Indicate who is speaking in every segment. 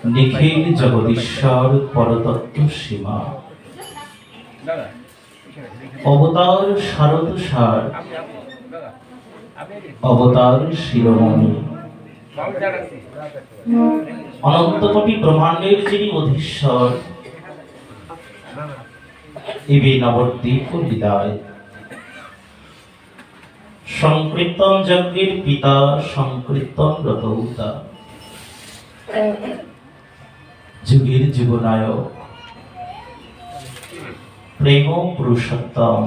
Speaker 1: নিখিল জগদীশ্বর পরতত্ত্ব সীমা অবতার শারদ সার অবতার শিরোমণি অনন্তকোটি ব্রহ্মাণ্ডের যিনি অধীশ্বর ইবি নবদ্বীপ বিদায় সংকীর্তন যজ্ঞের পিতা সংকীর্তন রতৌতা যুগের যুগনায়ক প্রেম পুরুষোত্তম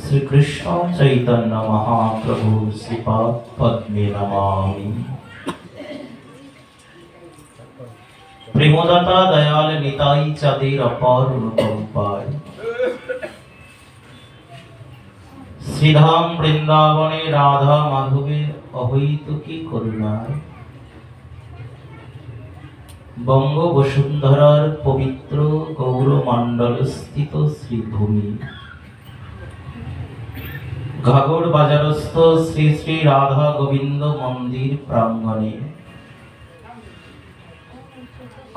Speaker 1: শ্রীকৃষ্ণ চৈতন্য মহাপ্রভু শ্রীপাদ পদ্মে নমামি। প্রেমদাতা দয়াল নিতাই চাঁদের অপার অনুকম্পায় শ্রীধাম বৃন্দাবনে রাধা মাধবের অহৈতুকী করুণায় বঙ্গ বসুন্ধরার পবিত্র গৌরমণ্ডল স্থিত শ্রীভূমি ঘাগর বাজারস্থ শ্রী শ্রী রাধা গোবিন্দ মন্দির প্রাঙ্গণে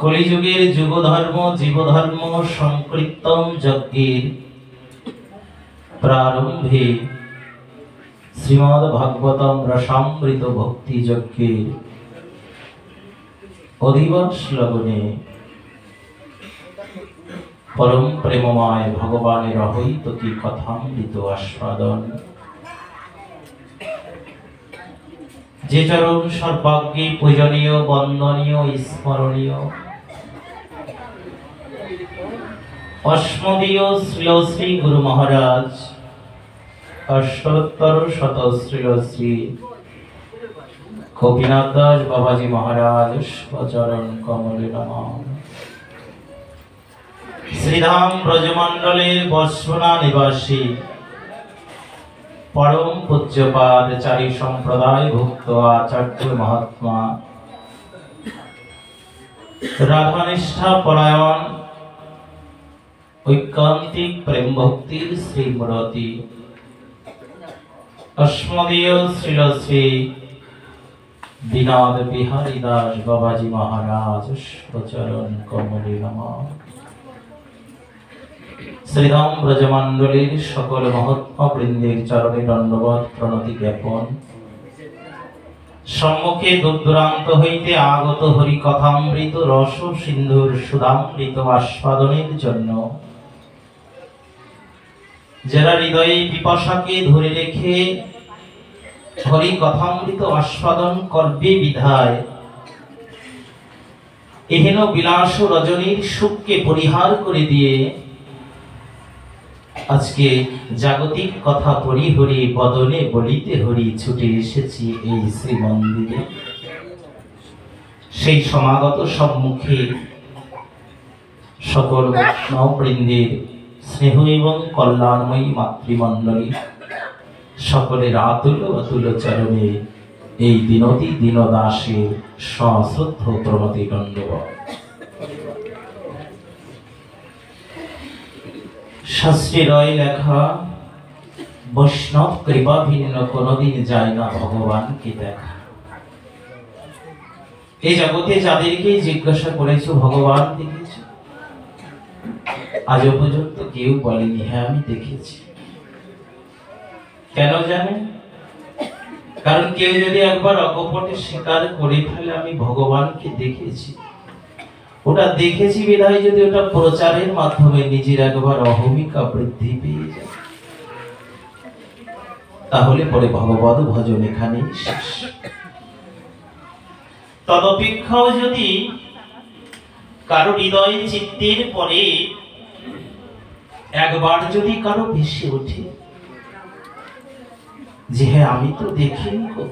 Speaker 1: কলিযুগের যুগধর্ম জীবধর্ম সংকীর্তন যজ্ঞের প্রারম্ভে শ্রীমদ্ ভাগবতম রসামৃত ভক্তি যজ্ঞের অধিবাস লগনে পরম প্রেমময় ভগবানের অহৈতুকী কথামৃত আস্বাদন যে চরণ সর্বাগ্যে পূজনীয় বন্দনীয় স্মরণীয় অস্মদীয় শ্রী শ্রী গুরু মহারাজ অষ্টোত্তর শত শ্রী শ্রী গোপীনাথ দাস বাবাজি মহারাজ চরণ কমলে নমঃ। শ্রীধাম ব্রজমণ্ডলের বর্ষণা নিবাসী পরম পূজ্যপাদ চারি সম্প্রদায় ভুক্ত আচার্য মহাত্মা রাধানিষ্ঠা পরায়ণ ঐকান্তিক প্রেম ভক্তির শ্রীমূরতি অস্মদীয় শ্রী শ্রী বিনোদ বিহারী দাস বাবাজি মহারাজ চরণ কমলে নমঃ। শ্রীধাম ব্রজমণ্ডলীর সকল মহাত্মা বৃন্দের চরণে দণ্ডবৎ প্রণতি জ্ঞাপন সম্মুখে দূরদূরান্ত হইতে আগত হরি কথামৃত রস সিন্ধুর সুধামৃত আস্বাদনের জন্য যারা হৃদয়ে পিপাসাকে ধরে রেখে হরি কথামৃত আস্বাদন করবে বিধায় এহেন বিলাস রজনীর সুখকে পরিহার করে দিয়ে আজকে জাগতিক কথা পড়ি হরি বদনে বলিতে হরি ছুটে এসেছি এই শ্রী মন্দিরে। সেই সমাগত সম্মুখে সকল বৈষ্ণববৃন্দের স্নেহ এবং কল্যাণময়ী মাতৃমণ্ডলী সকলের আতুল অতুল চরণে এই দিনতি দীনদাসের সশ্রদ্ধ প্রণতি দণ্ডবৎ। শাস্ত্রে রয় লেখা বৈষ্ণব কৃপা ভিন্ন কোনদিন যায় না ভগবানকে দেখা। এই জগতে যাদেরকে জিজ্ঞাসা করেছো ভগবান দেখেছ, আজ পর্যন্ত কেউ বলেনি হ্যাঁ আমি দেখেছি। কেন জানেন? কারণ কেউ যদি একবার অকপটে স্বীকার করে ফেলে আমি ভগবানকে দেখেছি, ওটা দেখেছি বিধায় যদি ওটা প্রচারের মাধ্যমে নিজের একবার অহমিকা বৃদ্ধি পেয়ে যায়, তাহলে পরে ভগবদ ভজন এখানেই শেষ। তদপেক্ষাও যদি কারো হৃদয় চিত্তের পরে একবার যদি কারো ভেসে ওঠে যে হ্যাঁ আমি তো দেখিনি গো,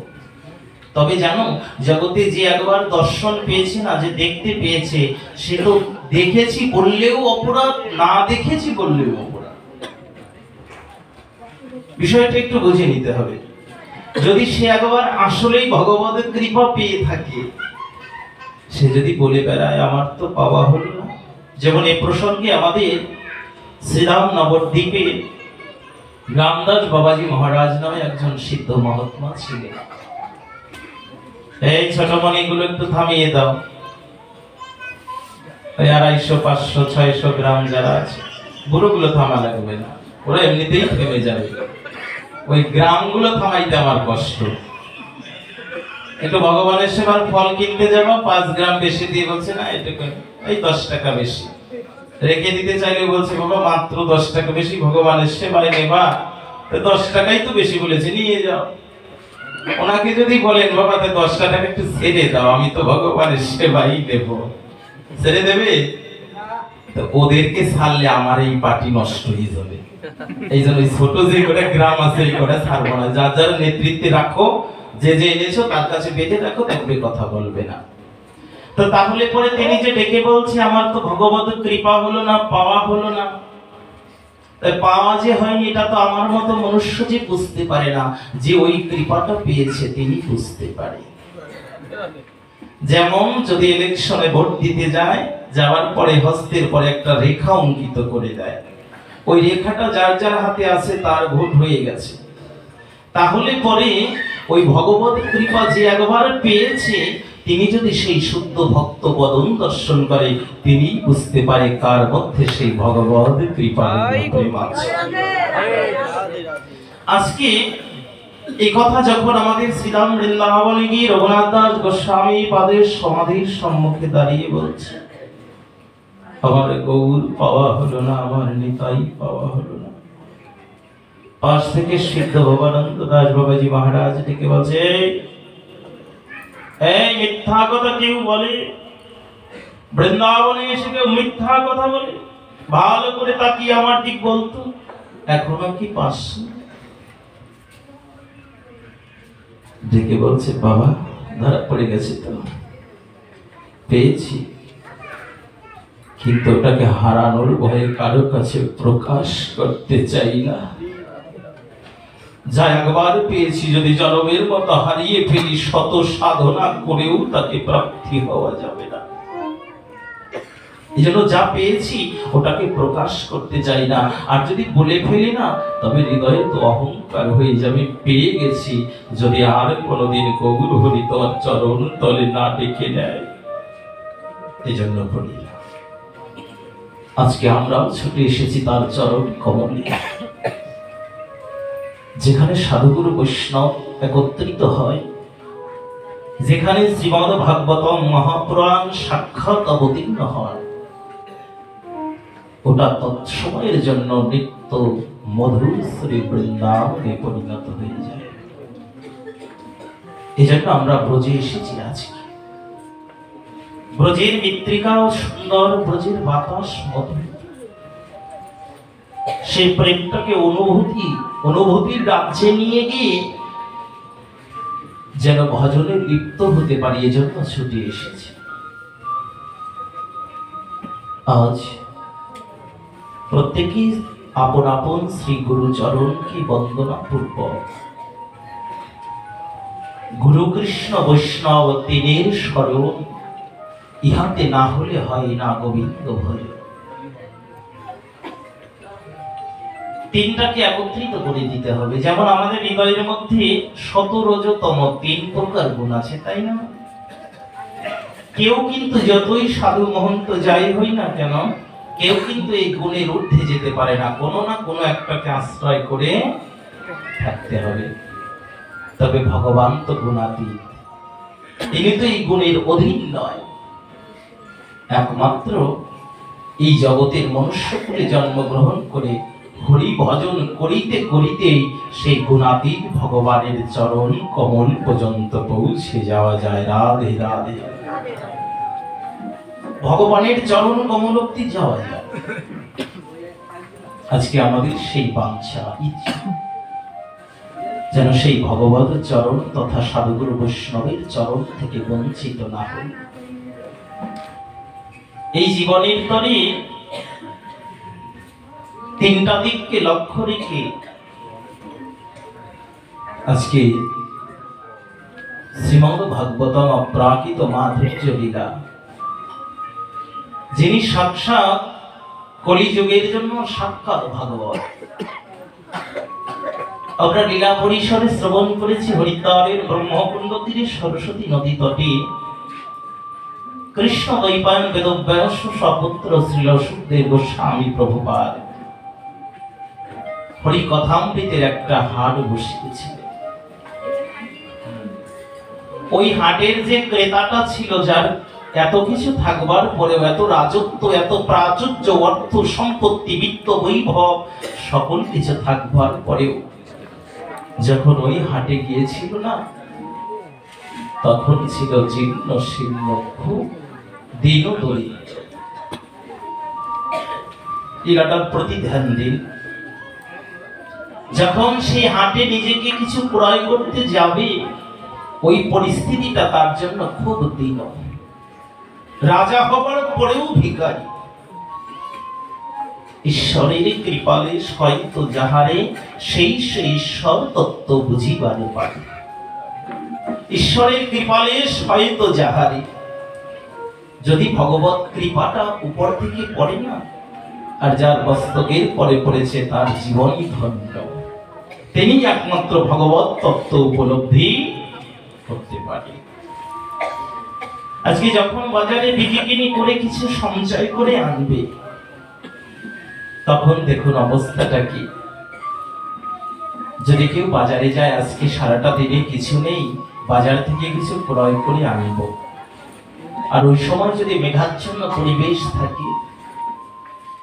Speaker 1: তবে জানো জগতে যে একবার দর্শন পেয়েছে না, যে দেখতে পেয়েছে, সে তো দেখেছি বললেও অপরাধ, না দেখেছি বললেও অপরাধ। বিষয়টা একটু বুঝে নিতে হবে। যদি সে একবার আসলেই ভগবতের কৃপা পেয়ে থাকে, সে যদি বলে বেড়ায় আমার তো পাওয়া হলো না। যেমন এই প্রসঙ্গে আমাদের শ্রীধাম নবদ্বীপে রামদাস বাবাজি মহারাজ নামে একজন সিদ্ধ মহাত্মা ছিলেন। এই ছোট মণিগুলো একটু থামিয়ে দাও। ওই 250, 500, 600 গ্রাম যারা আছে, বুড়োগুলো থামা লাগবে না, ওরা এমনিতেই থেমে যাবে। ওই গ্রামগুলো থামাইতে আমার কষ্ট। একটু ভগবানের সেবার ফল কিনতে যাবো, 5 গ্রাম বেশি দিয়ে বলছে না এটুকু, এই 10 টাকা বেশি রেখে দিতে চাইলে বলছে বাবা মাত্র 10 টাকা বেশি, ভগবানের সেবায় নেবা, 10 টাকাই তো বেশি বলেছে, নিয়ে যাও। ওনাকে যদি বলেন বাবা 10 টাকা একটু ছেড়ে দাও, আমি তো ভগবানের সেবাই দেব, ছেড়ে দেবে? তো ওদেরকে ছাড়লে আমার এই পার্টি নষ্ট হয়ে যাবে। এই জন্য ছোট যে কটা গ্রাম আছে এই কটা ছাড়বো না। যার যার নেতৃত্বে রাখো, যে যে এনেছো তার কাছে বেঁধে রাখো, দেখবে কথা বলবে না। তো তাহলে পরে তিনি যে ডেকে বলছে আমার তো ভগবত কৃপা হলো না, পাওয়া হলো না। তাই পাওয়া যে হয়নি এটা তো আমার মতো মনুষ্য যে বুঝতে পারে না, যে ওই কৃপাটা পেয়েছে তিনি বুঝতে পারে। যেমন যদি ইলেকশনে ভোট দিতে যায়, যাওয়ার পরে হস্তের পরে একটা রেখা অঙ্কিত করে দেয়, ওই রেখাটা যার যার হাতে আছে তার ভোট হয়ে গেছে। তাহলে পরে ওই ভগবত কৃপা যে একবার পেয়েছে, তিনি যদি সেই শুদ্ধ ভক্ত বদন দর্শন করে, তিনি বুঝতে পারে কার মধ্যে সেই ভগবত কৃপা প্রেম আছে। আজকে এই কথা যখন আমাদের শ্রীরাম বৃন্দাবনে গিয়ে রঘুনাথ দাস গোস্বামী পাদের সমাধির সম্মুখে দাঁড়িয়ে বলছে, আমার গৌর পাওয়া হলো না, আমার নিতাই পাওয়া হলো না। পাশ থেকে সিদ্ধ ভবানন্দ দাস বাবাজি মহারাজ ডেকে বলছে, এই মিথ্যা কথা কেউ বলে? বৃন্দাবনে এসে কেউ মিথ্যা কথা বলে? ভালো করে তাকিয়ে আমার দিক বলতো, এখনো কি পাচ্ছি? ডেকে বলছে, বাবা ধরা পড়ে গেছে তো, পেয়েছি, কিন্তু ওটাকে হারানোর ভয়ে কারো কাছে প্রকাশ করতে চাই না। যা একবার পেয়েছি যদি জনমের মতো হারিয়ে ফেলি, শত সাধনা করেও তাকে প্রাপ্তি হওয়া যাবে না। এই জন্য যা পেয়েছি ওটাকে প্রকাশ করতে চাই না। আর যদি বলে ফেলি না, তবে হৃদয়ে তো অহংকার হয়ে যাবে, পেয়ে গেছি, যদি আর কোনোদিন গৌর হরি তোমার চরণ তলে না ডেকে নেয়। এই জন্য বলি, আজকে আমরাও ছুটে এসেছি তার চরণ কমলে, যেখানে সাধুগুরু বৈষ্ণব একত্রিত হয়, যেখানে শ্রীমদ ভাগবতম মহাপুরাণ সাক্ষাৎ অবতীর্ণ হয়, ওটা তৎসময়ের জন্য নিত্য মধুর শ্রী বৃন্দাবনে পরিণত হয়ে যায়। এই জন্য আমরা ব্রজে এসেছি আজকে। ব্রজের মৃত্তিকাও সুন্দর, ব্রজের বাতাস মধুর। সেই প্রেমটাকে অনুভূতির রাজ্যে নিয়ে গিয়ে যেন ভজনে লিপ্ত হতে পারি, এজন্য ছুটে এসেছি। আজ প্রত্যেকেই আপন আপন শ্রী গুরু চরণকে বন্দনা পূর্বক গুরু কৃষ্ণ বৈষ্ণব তিনের স্মরণ, ইহাতে না হলে হয় না গোবিন্দ ভজ। তিনটাকে একত্রিত করে দিতে হবে। যেমন আমাদের হৃদয়ের মধ্যে শতরজতম 3 প্রকার গুণ আছে, তাই না? কেউ কিন্তু যতই সাধু মহন্ত যাই হই না কেন, কেউ কিন্তু এই গুণের ঊর্ধ্বে যেতে পারে না। কোনো না কোনো একটাকে আশ্রয় করে থাকতে হবে। তবে ভগবান তো গুণাতীত, তিনি তো এই গুণের অধীন নয়। একমাত্র এই জগতের মনুষ্যকুলে জন্মগ্রহণ করে হরি ভজন করিতে করিতে সেই গুণাতীত ভগবানের চরণ কমল পর্যন্ত পৌঁছে যাওয়া যায়। রাধে রাধে। ভগবানের চরণ কমল অবধি যাওয়া যায়। আজকে আমাদের সেই বাঞ্ছা, ইচ্ছা যেন সেই ভগবত চরণ তথা সাধুগুরু বৈষ্ণবের চরণ থেকে বঞ্চিত না হই। এই জীবনের তরে 3টা দিককে লক্ষ্য রেখে আজকে শ্রীমদ ভাগবতম অপ্রাকৃত মাধুর্য লীলা, যিনি সাক্ষাৎ কলিযুগের জন্য সাক্ষাৎ ভাগবত, আমরা লীলা পরিসরে শ্রবণ করেছি হরিদ্বারের ব্রহ্মকুণ্ড তীরে সরস্বতী নদী তটে কৃষ্ণ দ্বৈপায়ন বেদব্যাস সপুত্র শ্রীল সুখদেব গোস্বামী প্রভুপাদ হরিকথামৃতের একটা হাট বসিয়েছিল। ওই হাটের যে ক্রেতাটা ছিল, যার এত কিছু থাকবার পরেও, এত রাজত্ব, এত প্রাচুর্য, অর্থ সম্পত্তি, বিত্ত বৈভব সকল কিছু থাকবার পরেও যখন ওই হাটে গিয়েছিল না, তখন ছিল জীর্ণ শীর্ণ, খুব দীনদরিদ্র। এটার প্রতি ধ্যান দিন। যখন সেই হাটে নিজেকে কিছু ক্রয় করতে যাবে, ওই পরিস্থিতিটা তার জন্য খুব দীন। রাজা হবার পরেও ভিখারি। ঈশ্বরের কৃপালে হয়তো যাহারে সেই ঈশ্বর তত্ত্ব বুঝিবারে পারে। ঈশ্বরের কৃপালে হয়তো যাহারে, যদি ভগবত কৃপাটা উপর থেকে পড়ে না, আর যার মস্তকের পরে পড়েছে তার জীবনই ধন্য। তিনি একমাত্র ভগবত তত্ত্ব উপলব্ধি করতে পারে। আজকে যখন বাজারে বিক্রি করে কিছু সঞ্চয় করে আনবে, তখন দেখুন অবস্থাটা কি। যদি কেউ বাজারে যায়, আজকে সারাটা দিনে কিছু নেই, বাজার থেকে কিছু ক্রয় করে আনবো, আর ওই সময় যদি মেঘাচ্ছন্ন পরিবেশ থাকে,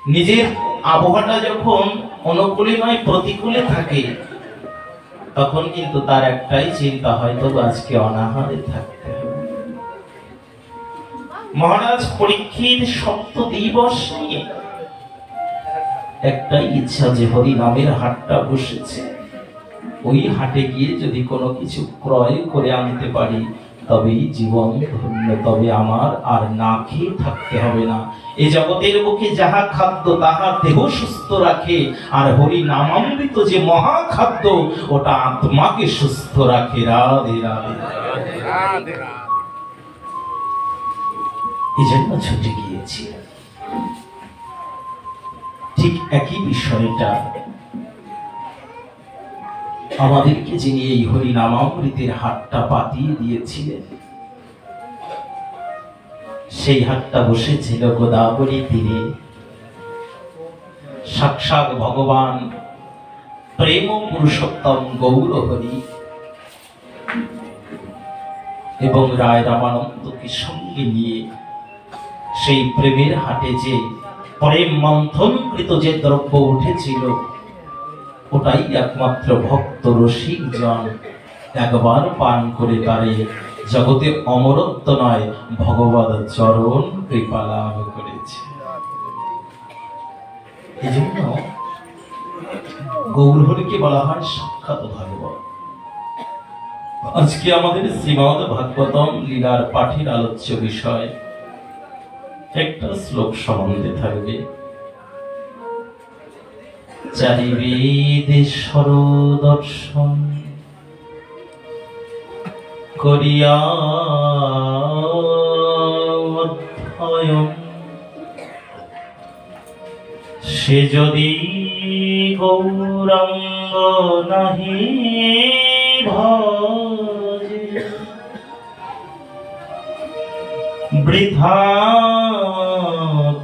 Speaker 1: নিজের আবহাওয়াটা যখন অনুকূলে নয় প্রতিকূলে থাকে, তখন কিন্তু তার একটাই চিন্তা, হয়তো আজকে অনাহারে থাকতে হবে। মহারাজ পরীক্ষিত সপ্ত দিবস নিয়ে একটাই ইচ্ছা, যে হরি নামের হাটটা বসেছে, ওই হাটে গিয়ে যদি কোনো কিছু ক্রয় করে আনতে পারি, তবেই জীবন ধন্য, তবে আমার আর না খেয়ে থাকতে হবে না। এই জগতের বুকে যাহা খাদ্য তাহা দেহ সুস্থ রাখে, আর হরি নামামৃত যে মহা খাদ্য, ওটা আত্মাকে সুস্থ রাখে। রাধে রাধে। এই জন্য ছুটে গিয়েছি। ঠিক একই বিষয়টা আমাদেরকে যিনি এই হরি নামামৃতের হাটটা পাতিয়ে দিয়েছিলেন, সেই হাটটা বসেছিল গোদাবরী তীরে। সাক্ষাৎ ভগবান প্রেম পুরুষোত্তম গৌর হরি এবং রায় রামানন্দকে সঙ্গে নিয়ে সেই প্রেমের হাটে যে প্রেম মন্থনকৃত যে দ্রব্য উঠেছিল, ওটাই একমাত্র ভক্ত রসিক জন একবার পান করে তারে জগতে অমরত্ব নয়, ভগবত চরণ কৃপা লাভ করেছে। এই জন্য গৌরহরিকে বলা হয় সাক্ষাৎ ভাগবত। আজকে আমাদের শ্রীমদ ভাগবতম লীলার পাঠের আলোচ্য বিষয় একটা শ্লোক সম্বন্ধে থাকবে। চারি বেদেশ্বর দর্শন করিয়া অধ্যয়ন, সে যদি গৌরাঙ্গ নাহি ভজে, বৃথা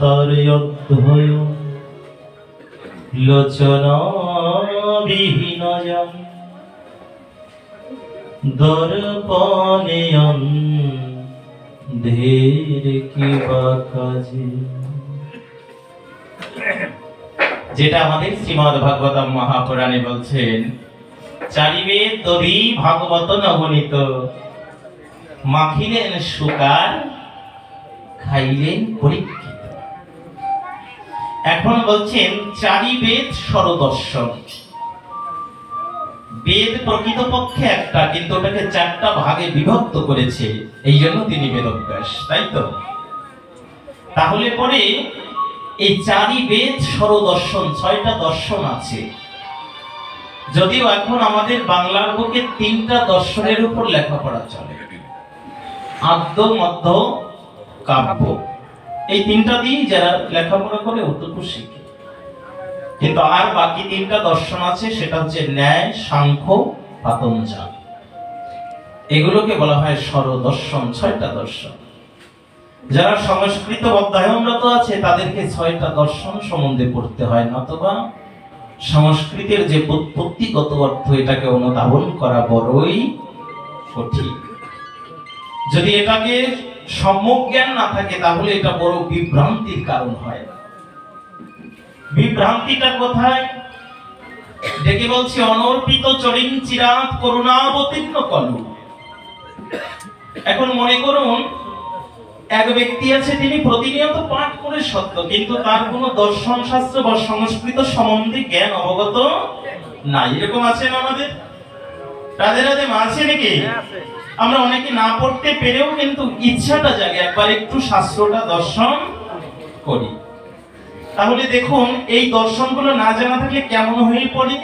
Speaker 1: তার অধ্যয়ন লোচন বিহীন জন, দর্পণে অন্ধের কিবা কাজে। যেটা আমাদের শ্রীমদ ভাগবতম মহাপুরাণে বলছেন, চারিবেদ দধি ভাগবত নবনীত, মাখিলেন সুকার খাইলেন পরীক্ষিত। এখন বলছেন চারি বেদ সরদর্শন। বেদ প্রকৃতপক্ষে একটা, কিন্তু ওটাকে চারটা ভাগে বিভক্ত করেছে, এই জন্য তিনি বেদব্যাস, তাই তো? তাহলে পরে এই চারি বেদ সরদর্শন, 6টা দর্শন আছে। যদিও এখন আমাদের বাংলার বুকে 3টা দর্শনের উপর লেখাপড়া চলে, আদ্য মধ্য কাব্য। এই 3টা দিয়েই যারা লেখাপড়া করে ওটুকু শিখে। কিন্তু আর বাকি তিনটা দর্শন আছে, সেটা হচ্ছে ন্যায়, সাংখ্য, পাতঞ্জল। এগুলোকে বলা হয় স্বরদর্শন, 6টা দর্শন। যারা সংস্কৃত অধ্যয়নরত আছে তাদেরকে 6টা দর্শন সম্বন্ধে পড়তে হয়, নতুবা সংস্কৃতের যে উৎপত্তিগত অর্থ এটাকে অনুধাবন করা বড়ই কঠিন। যদি এটাকে সম্যক জ্ঞান না থাকে তাহলে এটা বড় বিভ্রান্তির কারণ হয়। বিভ্রান্তিটা কোথায়? ডেকে বলছি, অনর্পিত চরিং চিরাত করুণাবতীর্ণ কলু। এখন মনে করুন এক ব্যক্তি আছে, তিনি প্রতিনিয়ত পাঠ করে সত্য, কিন্তু তার কোনো দর্শন শাস্ত্র বা সংস্কৃত সম্বন্ধে জ্ঞান অবগত নাই। এরকম আছে না আমাদের? রাধে রাধে মা, আছে নাকি? আমরা অনেকে না পড়তে পেরেও কিন্তু ইচ্ছাটা জাগে একবার একটু শাস্ত্রটা দর্শন করি। তাহলে দেখুন এই দর্শনগুলো না জানা থাকলে কেমন হয়ে পড়ে।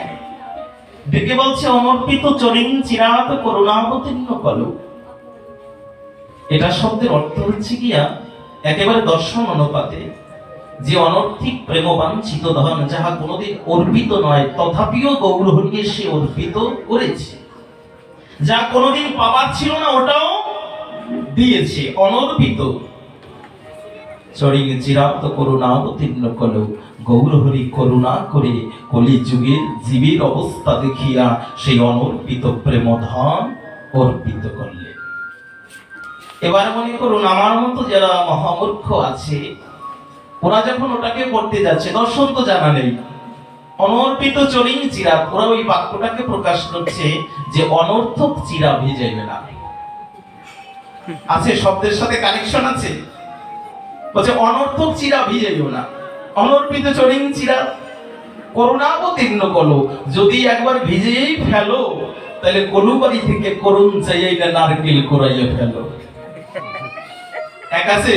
Speaker 1: ডেকে বলছে অনর্পিত চরিং চিরাত করুণাবতীর্ণ কলু। এটা শব্দের অর্থ হচ্ছে গিয়া একেবারে দর্শন অনুপাতে যে অনর্থিক প্রেমবাঞ্ছিত ধন যাহা কোনোদিন অর্পিত নয় তথাপিও গৌর হরিকে সে অর্পিত করেছে, যা কোনোদিন পাবার ছিল না ওটাও দিয়েছে, অনর্পিত চরিং চিরাত করুণাবতীর্ণ কলু। গৌর হরি করুণা করে কলি যুগের জীবের অবস্থা দেখিয়া সেই অনর্পিত প্রেম ধন অর্পিত করলে। এবার মনে করুন আমার মতো যারা মহামূর্খ আছে, ওরা যখন ওটাকে পড়তে যাচ্ছে, দর্শন তো জানা নেই, অনর্পিত চরিং চিরাত, ওরা ওই বাক্যটাকে প্রকাশ করছে যে অনর্থক চিরা ভিজাইবে না। আছে, শব্দের সাথে কানেকশন আছে। বলছে অনর্থক চিরা ভিজাইও না, অনর্পিত চরিং চিরাত করুণাবতীর্ণ কলু। যদি একবার ভিজেই ফেলো তাহলে কলুবাড়ি থেকে করুণ চাইয়াই না নারকেল কোরাইয়া ফেলো। এক আছে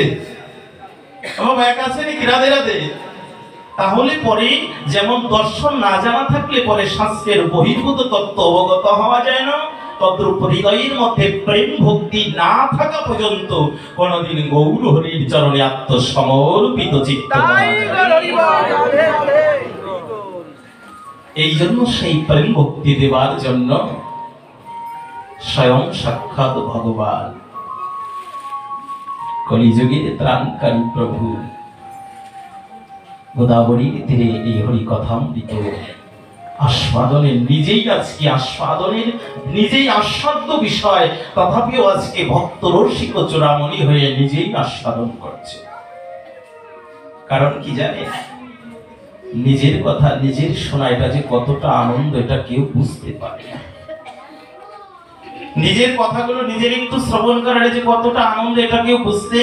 Speaker 1: বাবা, এক আছে নাকি? রাধে রাধে। তাহলে পরে যেমন দর্শন না জানা থাকলে পরে শাস্ত্রের বহির্ভূত তত্ত্ব অবগত হওয়া যায় না, তদ্রূপ হৃদয়ের মধ্যে প্রেম ভক্তি না থাকা পর্যন্ত কোনদিন গৌর হরির চরণে আত্মসমর্পিত চিত্ত এই জন্য সেই প্রেম ভক্তি দেবার জন্য স্বয়ং সাক্ষাৎ ভগবান কলিযুগের ত্রাণকারী প্রভু গোদাবরীর তীরে এই হরি কথামৃত আস্বাদনের নিজেই আজকে আস্বাদনের নিজেই আস্বাদ্য বিষয়, তথাপিও আজকে ভক্ত রসিক চূড়ামণি হয়ে নিজেই আস্বাদন করছে। কারণ কি জানে? নিজের কথা নিজের শোনা এটা যে কতটা আনন্দ এটা কেউ বুঝতে পারে না। নিজের কথাগুলো নিজের একটু শ্রবণ করার যে কতটা আনন্দ এটা কেউ বুঝতে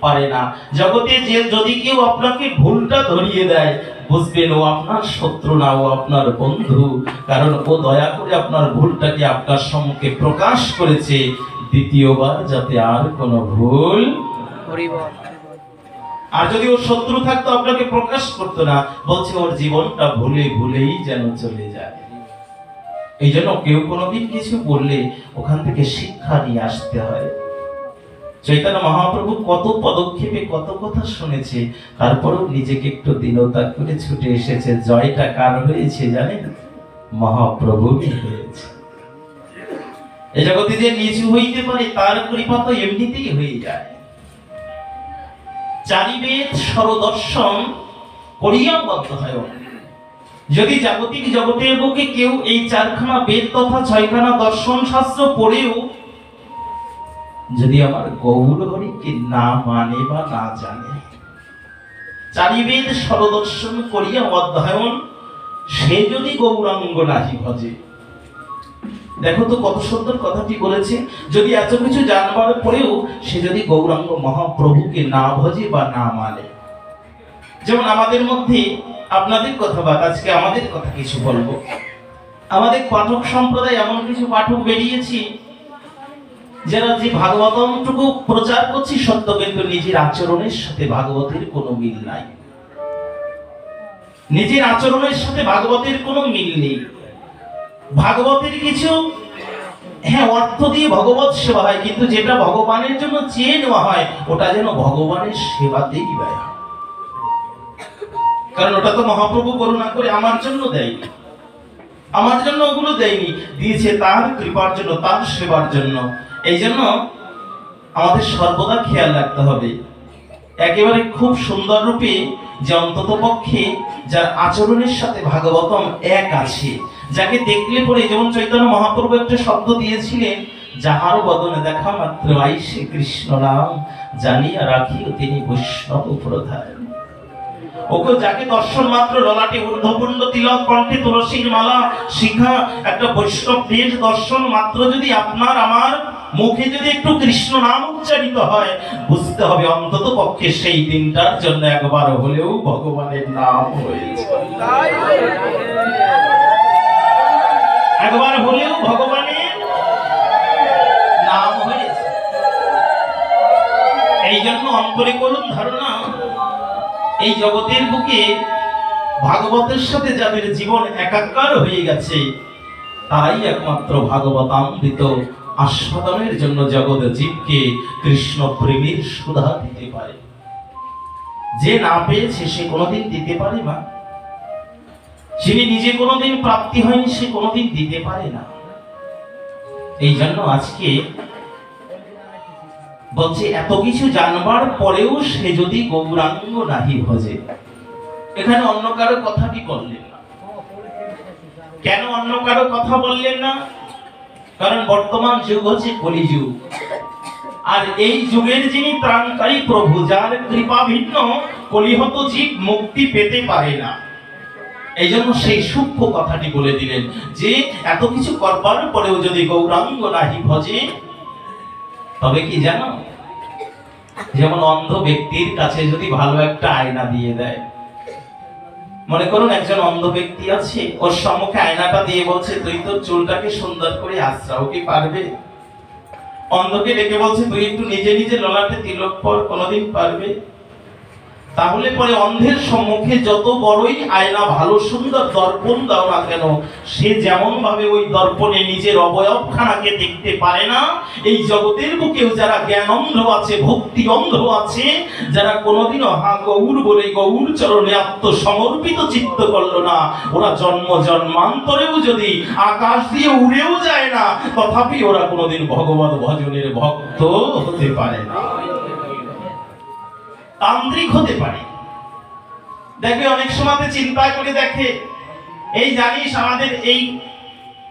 Speaker 1: পারে না। জগতে যে যদি কেউ আপনাকে ভুলটা ধরিয়ে দেয়, বুঝবেন ও আপনার শত্রু না, ও আপনার বন্ধু। কারণ ও দয়া করে আপনার ভুলটাকে আপনার সম্মুখে প্রকাশ করেছে, দ্বিতীয়বার যাতে আর কোনো ভুল। আর যদি ও শত্রু থাকতো আপনাকে প্রকাশ করতো না। বলছে ওর জীবনটা ভুলে ভুলেই যেন চলে যায়। এই জন্য কেউ কোনোদিন কিছু বললে ওখান থেকে শিক্ষা নিয়ে আসতে হয়। চৈতন্য মহাপ্রভু কত পদক্ষেপে কত কথা শুনেছে, তারপরেও নিজেকে একটু দীনতা করে ছুটে এসেছে। জয়টা কার হয়েছে জানেন? মহাপ্রভুরই হয়েছে। এই জগতে যে নিচু হইতে পারে তার কৃপা তো এমনিতেই হয়ে যায়। চারিবেদ স্বরদর্শন করিয়া বদ্ধ হয়। যদি জাগতিক জগতের বুকে কেউ এই 4খানা বেদ তথা 6খানা দর্শন শাস্ত্র পড়েও যদি আমার গৌর হরিকে না মানে বা না জানে, চারিবেদ স্বরদর্শন করিয়া অধ্যয়ন, সে যদি গৌরাঙ্গ নাহি ভজে। দেখো তো কত সুন্দর কথাটি বলেছে। যদি এত কিছু জানবার পরেও সে যদি গৌরাঙ্গ মহাপ্রভুকে না ভজে বা না মানে। যেমন আমাদের মধ্যে আপনাদের কথা বাদ, আজকে আমাদের কথা কিছু বলবো। আমাদের পাঠক সম্প্রদায় এমন কিছু পাঠক বেরিয়েছি যারা যে ভাগবতমটুকু প্রচার করছি সত্য, কিন্তু নিজের আচরণের সাথে ভাগবতের কোনো মিল নাই। নিজের আচরণের সাথে ভাগবতের কোনো মিল নেই। ভাগবতের কিছু অর্থ দিয়ে ভগবত সেবা হয়, কিন্তু যেটা ভগবানের জন্য চেয়ে নেওয়া হয় ওটা যেন ভগবানের সেবাতেই ব্যয় হয়। কারণ ওটা তো মহাপ্রভু করুণা করে আমার জন্য দেয়নি, আমার জন্য ওগুলো দেয়নি, দিয়েছে তার কৃপার জন্য, তার সেবার জন্য। এই জন্য আমাদের সর্বদা খেয়াল রাখতে হবে একেবারে খুব সুন্দর রূপে যে অন্তত পক্ষে যার আচরণের সাথে ভাগবতম এক আছে, যাকে দেখলে পরে যেমন চৈতন্য মহাপ্রভু একটা শব্দ দিয়েছিলেন, যাহার বদনে দেখা মাত্র আইসে কৃষ্ণ নাম, জানিয়া রাখিও তিনি বৈষ্ণব প্রধান। ওকে যাকে দর্শন মাত্র ললাটে ঊর্ধ্বপুণ্ড তিলক, কণ্ঠে তুলসীর মালা, শিখা একটা বৈষ্ণব বেশ দর্শন মাত্র যদি আপনার আমার মুখে যদি একটু কৃষ্ণ নাম উচ্চারিত হয়, বুঝতে হবে অন্তত পক্ষে সেই দিনটার জন্য একবার হলেও ভগবানের নাম হয়েছে, একবার হলেও ভগবানের নাম হয়েছে। এই জন্য অন্তরে করুন ধারণা, এই জগতের বুকে ভাগবতের সাথে যাদের জীবন একাকার হয়ে গেছে, তারাই একমাত্র ভাগবতামৃত আস্বাদনের জন্য জগৎ জীবকে কৃষ্ণ প্রেমের সুধা দিতে পারে। যে না পেয়েছে সে কোনোদিন দিতে পারে না, যিনি নিজে কোনোদিন প্রাপ্তি হয়নি সে কোনোদিন দিতে পারে না। এই জন্য আজকে বলছে এত কিছু জানবার পরেও সে যদি গৌরাঙ্গ নাহি ভজে। এখানে অন্য কারো কথা কি বললেন না? কেন অন্য কারো কথা বললেন না? কারণ বর্তমান যুগ হচ্ছে কলিযুগ, আর এই যুগের যিনি ত্রাণকারী প্রভু, যার কৃপা ভিন্ন কলিহত জীব মুক্তি পেতে পারে না। এই জন্য সেই সূক্ষ্ম কথাটি বলে দিলেন যে এত কিছু করবার পরেও যদি গৌরাঙ্গ নাহি ভজে, তবে কি জানো, যেমন অন্ধ ব্যক্তির কাছে যদি ভালো একটা আয়না দিয়ে দেয়, মনে করুন একজন অন্ধ ব্যক্তি আছে, ওর সম্মুখে আয়নাটা দিয়ে বলছে তুই তোর চুলটাকে সুন্দর করে আঁচড়া, ও কি পারবে? অন্ধকে ডেকে বলছে তুই একটু নিজে নিজে ললাটে তিলক পর, কোনোদিন পারবে? তাহলে পরে অন্ধের সম্মুখে যত বড়ই আয়না ভালো সুন্দর দর্পণ দাও না কেন, সে যেমন ভাবে ওই দর্পণে নিজের অবয়বখানাকে দেখতে পারে না, এই জগতের বুকেও যারা জ্ঞান অন্ধ আছে, ভক্তি অন্ধ আছে, যারা কোনোদিনও হা গৌর বলে গৌর চরণে আত্মসমর্পিত চিত্ত করল না, ওরা জন্ম জন্মান্তরেও যদি আকাশ দিয়ে উড়েও যায় না, তথাপি ওরা কোনোদিন ভগবত ভজনের ভক্ত হতে পারে না, তান্ত্রিক হতে পারে। দেখবে অনেক সময় চিন্তা করে দেখে, এই জানিস আমাদের এই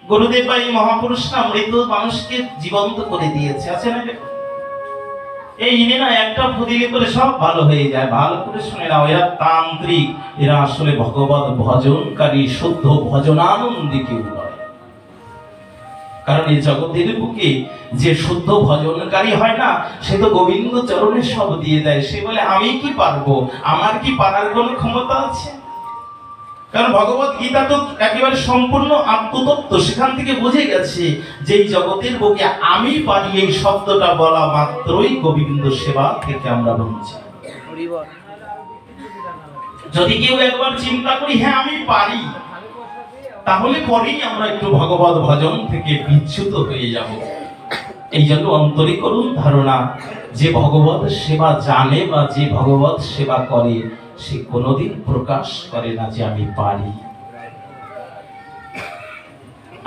Speaker 1: গুরুদেব বা এই মহাপুরুষরা মৃত মানুষকে জীবন্ত করে দিয়েছে, আছে না? এই ইনি না একটা ফুদিলে করে সব ভালো হয়ে যায়। ভালো করে শুনে নাও, এরা তান্ত্রিক, এরা আসলে ভগবত ভজনকারী, শুদ্ধ ভজনানন্দী কেউ নয়। কারণ এই জগতের বুকে যে শুদ্ধ ভজনকারী হয় না, সে তো গোবিন্দ চরণে সব দিয়ে দেয়। সে বলে আমি কি পারবো, আমার কি পারার কোনো ক্ষমতা আছে? কারণ ভগবত গীতা তো একেবারে সম্পূর্ণ আত্মতত্ত্ব, সেখান থেকে বুঝে গেছে যে এই জগতের বুকে আমি পারি এই শব্দটা বলা মাত্রই গোবিন্দ সেবা থেকে আমরা বঞ্চিত। যদি কেউ একবার চিন্তা করি হ্যাঁ আমি পারি, তাহলে পরেই আমরা একটু ভগবত ভজন থেকে বিচ্যুত হয়ে যাব। এই জন্য অন্তরে করুন ধারণা, যে ভগবত সেবা জানে বা যে ভগবত সেবা করে, সে কোনোদিন প্রকাশ করে না যে আমি পারি।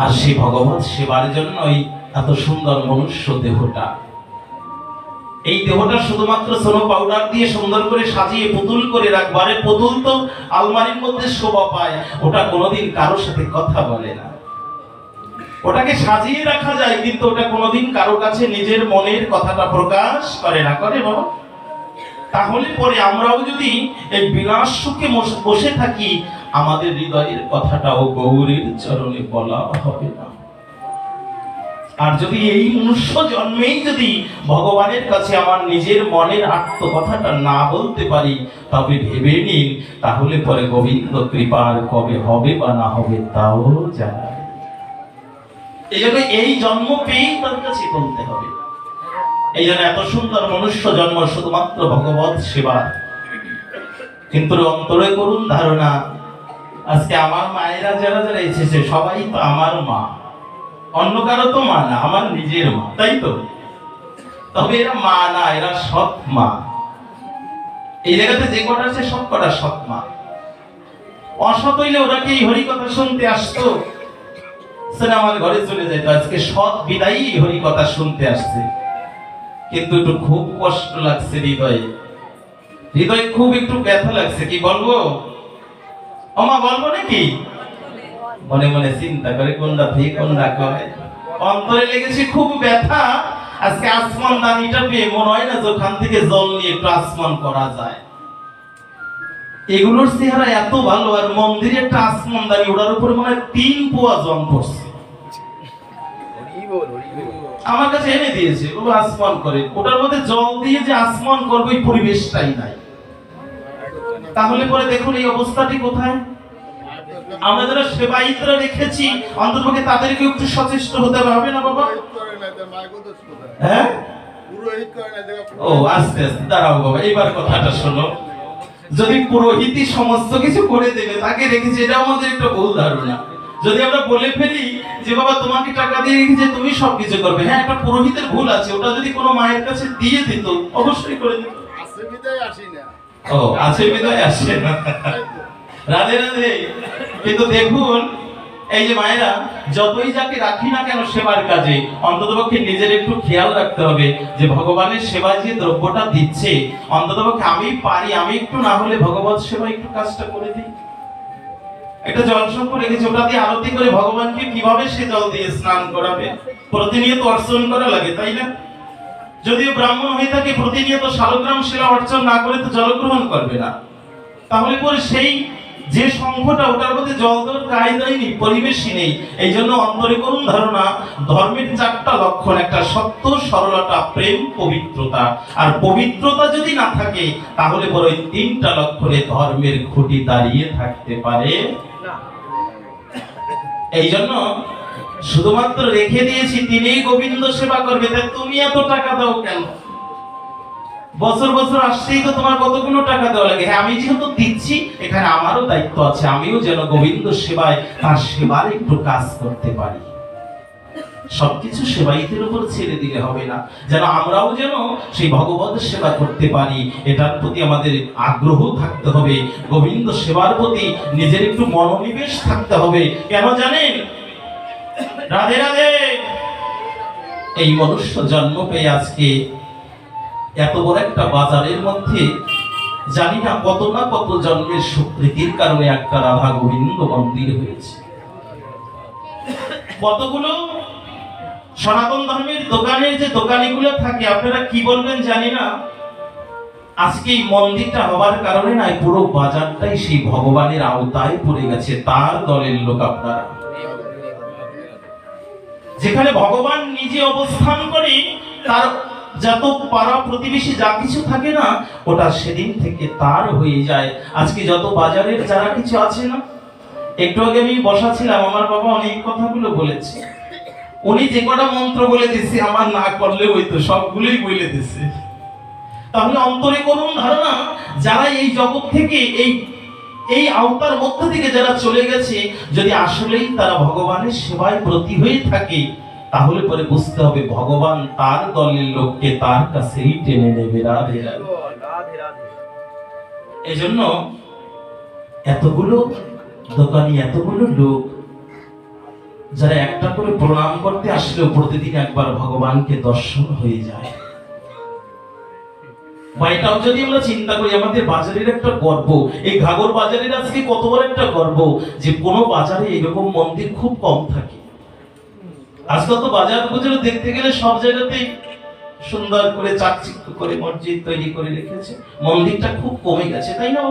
Speaker 1: আর সে ভগবত সেবার জন্যই এত সুন্দর মনুষ্য দেহটা। এই দেহটা শুধুমাত্র সোনো পাউডার দিয়ে সুন্দর করে সাজিয়ে পুতুল করে রাখবারে, পুতুল তো আলমারির মধ্যে শোভা পায়, ওটা কোনোদিন কারোর সাথে কথা বলে না। ওটাকে সাজিয়ে রাখা যায়, কিন্তু ওটা কোনোদিন কারো কাছে নিজের মনের কথাটা প্রকাশ করে না, করে বাবা? তাহলে পরে আমরাও যদি এই বিলাস সুখে বসে থাকি, আমাদের হৃদয়ের কথাটাও গৌরীর চরণে বলা হবে না। আর যদি এই মনুষ্য জন্মেই যদি ভগবানের কাছে আমার নিজের মনের আত্মকথাটা না বলতে পারি, তবে ভেবে নিন তাহলে পরে গোবিন্দ কৃপার কবে হবে বা না হবে তাও জানা। এই জন্য এই জন্ম পেয়েই তার কাছে বলতে হবে। এই জন্য এত সুন্দর মনুষ্য জন্ম শুধুমাত্র ভগবত সেবার। কিন্তু অন্তরে করুন ধারণা, আজকে আমার মায়েরা যারা যারা এসেছে সবাই তো আমার মা, অন্য কারো তো মা না, আমার নিজের মা, তাই তো? তবে এরা মা না, এরা সৎ মা। এই জায়গাতে যে কটা আছে সব কটা সৎ মা। অসৎ হইলে ওরা কি এই হরি কথা শুনতে আসতো? আমার ঘরে চলে যেত। আজকে সৎ বিদায়ী হরি কথা শুনতে আসছে, কিন্তু একটু খুব কষ্ট লাগছে হৃদয়ে, হৃদয়ে খুব একটু ব্যথা লাগছে। কি বলবো আমা, বলবো নাকি? মনে মনে চিন্তা করে কোনটা ঠিক কোনটা কয়, অন্তরে লেগেছে খুব ব্যথা। আজকে আসমান দানিটা পেয়ে মনে হয় না যেখান থেকে জল নিয়ে একটু আসমান করা যায়। এগুলোর চেহারা এত ভালো, আর মন্দিরে একটা আসমান দানি, ওটার উপরে মনে হয় 3 পোয়া জল পড়ছে। আমার কাছে এনে দিয়েছে, ও আসমান করে, ওটার মধ্যে জল দিয়ে যে আসমান করবে ওই পরিবেশটাই নাই। তাহলে পরে দেখুন এই অবস্থাটি কোথায়। আমরা যারা সেবায়িতরা রেখেছি, অন্ততপক্ষে তাদেরকে একটু সচেষ্ট হতে হবে না বাবা? হ্যাঁ, ও আস্তে আস্তে দাঁড়াও বাবা, এইবার কথাটা শোনো। যদি পুরোহিতই সমস্ত কিছু করে দেবে, তাকে রেখেছে, এটা আমাদের একটা ভুল ধারণা। যদি আমরা বলে ফেলি যে বাবা তোমাকে টাকা দিয়ে রেখেছে, তুমি সবকিছু করবে, হ্যাঁ একটা পুরোহিতের ভুল আছে, ওটা যদি কোনো মায়ের কাছে দিয়ে দিত অবশ্যই করে দিত। ও আছে বিদায় আসে না, রাধে রাধে। কিন্তু দেখুন এই যে মায়েরা, যতই যাকে রাখি না কেন সেবার কাজে, অন্ততপক্ষে নিজের একটু খেয়াল রাখতে হবে যে ভগবানের সেবায় যে দ্রব্যটা দিচ্ছে, অন্ততপক্ষে আমি পারি, আমি একটু না হলে ভগবত সেবায় একটু কাজটা করে দিই। একটা জলসংখ্য রেখেছে, ওটা দিয়ে আরতি করে ভগবানকে কিভাবে সে জল দিয়ে স্নান করাবে? প্রতিনিয়ত অর্চন করা লাগে, তাই না? যদিও ব্রাহ্মণ হয়ে থাকে, প্রতিনিয়ত শালগ্রাম শিলা অর্চন না করে তো জলগ্রহণ করবে না। তাহলে পরে সেই যে সংখ্যটা, ওটার মধ্যে জল দেওয়ার কায়দাই নেই, পরিবেশই নেই। এই জন্য অন্তরে করুন ধারণা, ধর্মের 4টা লক্ষণ, একটা সত্য, সরলতা, প্রেম, পবিত্রতা। আর পবিত্রতা যদি না থাকে, তাহলে পরে ওই 3টা লক্ষণে ধর্মের খুঁটি দাঁড়িয়ে থাকতে পারে না। এই জন্য শুধুমাত্র রেখে দিয়েছি তিনিই গোবিন্দ সেবা করবে, তাই তুমি এত টাকা দাও কেন? বছর বছর আসছেই তো তোমার কতগুলো টাকা দেওয়া লাগে। হ্যাঁ, আমি যেহেতু দিচ্ছি, এখানে আমারও দায়িত্ব আছে, আমিও যেন গোবিন্দ সেবায়, তার সেবার একটু কাজ করতে পারি। সবকিছু সেবায়িতের উপর ছেড়ে দিলে হবে না, যেন আমরাও যেন সেই ভগবত সেবা করতে পারি, এটার প্রতি আমাদের আগ্রহ থাকতে হবে। গোবিন্দ সেবার প্রতি নিজের একটু মনোনিবেশ থাকতে হবে। কেন জানেন? রাধে রাধে। এই মনুষ্য জন্ম পেয়ে আজকে এত বড় একটা বাজারের মধ্যে জানি না কত না কত জন্মের সুকৃতির কারণে একটা রাধা গোবিন্দ মন্দির হয়েছে। কতগুলো সনাতন ধর্মের দোকানের যে দোকানিগুলো থাকে, আপনারা কি বলবেন জানি না, আজকে এই মন্দিরটা হওয়ার কারণে না পুরো বাজারটাই সেই ভগবানের আওতায় পড়ে গেছে, তার দলের লোক আপনারা। যেখানে ভগবান নিজে অবস্থান করে, তার যত পাড়া প্রতিবেশী যা কিছু থাকে না, ওটা সেদিন থেকে তার হয়ে যায়। আজকে যত বাজারের যারা কিছু আছে না, একটু আগে আমি বসা ছিলাম, আমার বাবা অনেক কথাগুলো বলেছে। উনি যে কটা মন্ত্র বলে দিচ্ছে, আমার না করলে ওই তো সবগুলোই বলে দিচ্ছে। তাহলে অন্তরে করুন ধারণা, যারা এই জগৎ থেকে, এই আওতার মধ্য থেকে যারা চলে গেছে, যদি আসলেই তারা ভগবানের সেবায় ব্রতী হয়ে থাকে, তাহলে পরে বুঝতে হবে ভগবান তার দলের লোককে তার কাছেই টেনে নেবে। রাধে রাধে। এই জন্য এতগুলো দোকানি, এতগুলো লোক যারা একটা করে প্রণাম করতে আসলেও প্রতিদিন একবার ভগবানকে দর্শন হয়ে যায়। এটাও যদি আমরা চিন্তা করি, আমাদের বাজারের একটা গর্ব, এই ঘাগর বাজারের আজকে কত বড় একটা গর্ব যে কোনো বাজারে এরকম মন্দির খুব কম থাকে। আজকাল তো বাজার গুলো দেখতে গেলে সব জায়গাতেই সুন্দর করে চাকচিক্য করে মসজিদ তৈরি করে রেখেছে, মন্দিরটা খুব কমে গেছে, তাই না?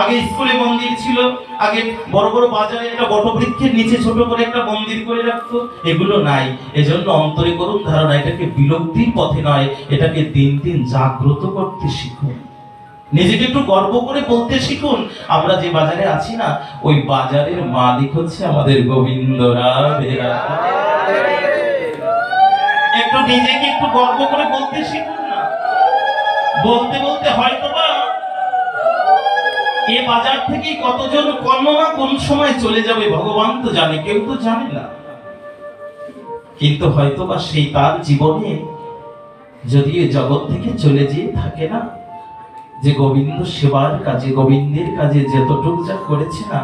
Speaker 1: আগে স্কুলে মন্দির ছিল, আগে বড় বড় বাজারে একটা বটবৃক্ষের নিচে ছোট করে একটা মন্দির করে রাখতো, এগুলো নাই। এজন্য অন্তরে করুন ধারণা, এটাকে বিলুপ্তির পথে নয়, এটাকে দিন দিন জাগ্রত করতে শিখুন। নিজেকে একটু গর্ব করে বলতে শিখুন, আমরা যে বাজারে আছি না, ওই বাজারের মালিক হচ্ছে আমাদের গোবিন্দ। রাধে রাধে। একটু নিজেকে একটু গর্ব করে বলতে শিখুন না। বলতে বলতে হয়তোবা এই বাজার থেকে কতজন কোন না কোন সময় চলে যাবে ভগবান তো জানে, কেউ তো জানে না। কিন্তু হয়তোবা সেই তার জীবনে যদি এই জগৎ থেকে চলে যেয়ে থাকে না, যে গোবিন্দ সেবার কাজে, গোবিন্দের কাজে যতটুকু যা করেছে না,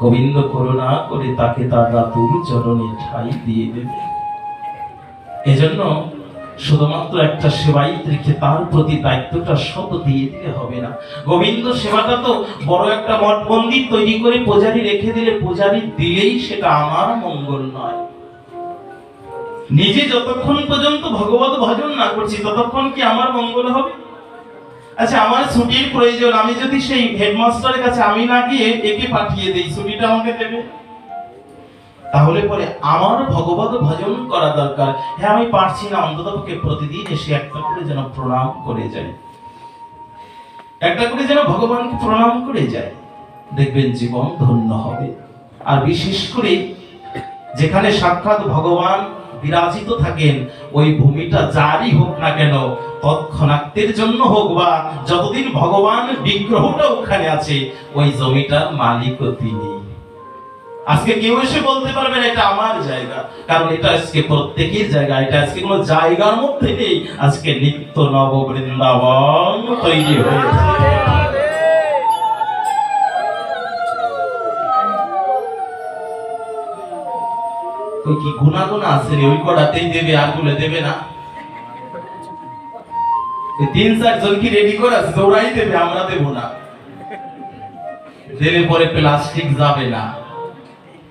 Speaker 1: গোবিন্দ করুণা করে তাকে তার রাতুল চরণে ঠাঁই দিয়ে দেবে। এজন্য শুধুমাত্র একটা সেবায়িত রেখে তার প্রতি দায়িত্বটা সব দিয়ে দিলে হবে না। গোবিন্দ সেবাটা তো বড় একটা মঠ মন্দির তৈরি করে পূজারী রেখে দিলে, পূজারী দিলেই সেটা আমার মঙ্গল নয়। নিজে যতক্ষণ পর্যন্ত ভগবত ভজন না করছি ততক্ষণ কি আমার মঙ্গল হবে? আচ্ছা, আমার ছুটির প্রয়োজন, আমি যদি সেই হেডমাস্টারের কাছে আমি না গিয়ে একে পাঠিয়ে দেই, ছুটিটা আমাকে দেবে? তাহলে পরে আমার ভগবত ভজন করা দরকার। হ্যাঁ, আমি পারছি না, অন্ততপক্ষে প্রতিদিন এসে একটা করে যেন প্রণাম করে যাই, একটা করে যেন ভগবানকে প্রণাম করে যাই, দেখবেন জীবন ধন্য হবে। আর বিশেষ করে যেখানে সাক্ষাৎ ভগবান বিরাজিত থাকেন, ওই ভূমিটা যারই হোক না কেন, তৎক্ষণাতের জন্য হোক বা যতদিন ভগবান বিগ্রহটা ওখানে আছে, ওই জমিটার মালিকও তিনি। আজকে কেউ এসে বলতে পারবে না এটা আমার জায়গা, কারণ এটা আজকে প্রত্যেকের জায়গা। এটা আজকে কোনো জায়গার মধ্যে নেই, আজকে নিত্য নব বৃন্দাবন তৈরি হয়েছে। ওই কি গুণাগুণা আছে রে, ওই কড়াতেই দেবে, আর গুলো দেবে না? 3-4 জন কি রেডি করে আছে, ওরাই দেবে, আমরা দেব না। দেবে পরে প্লাস্টিক যাবে না,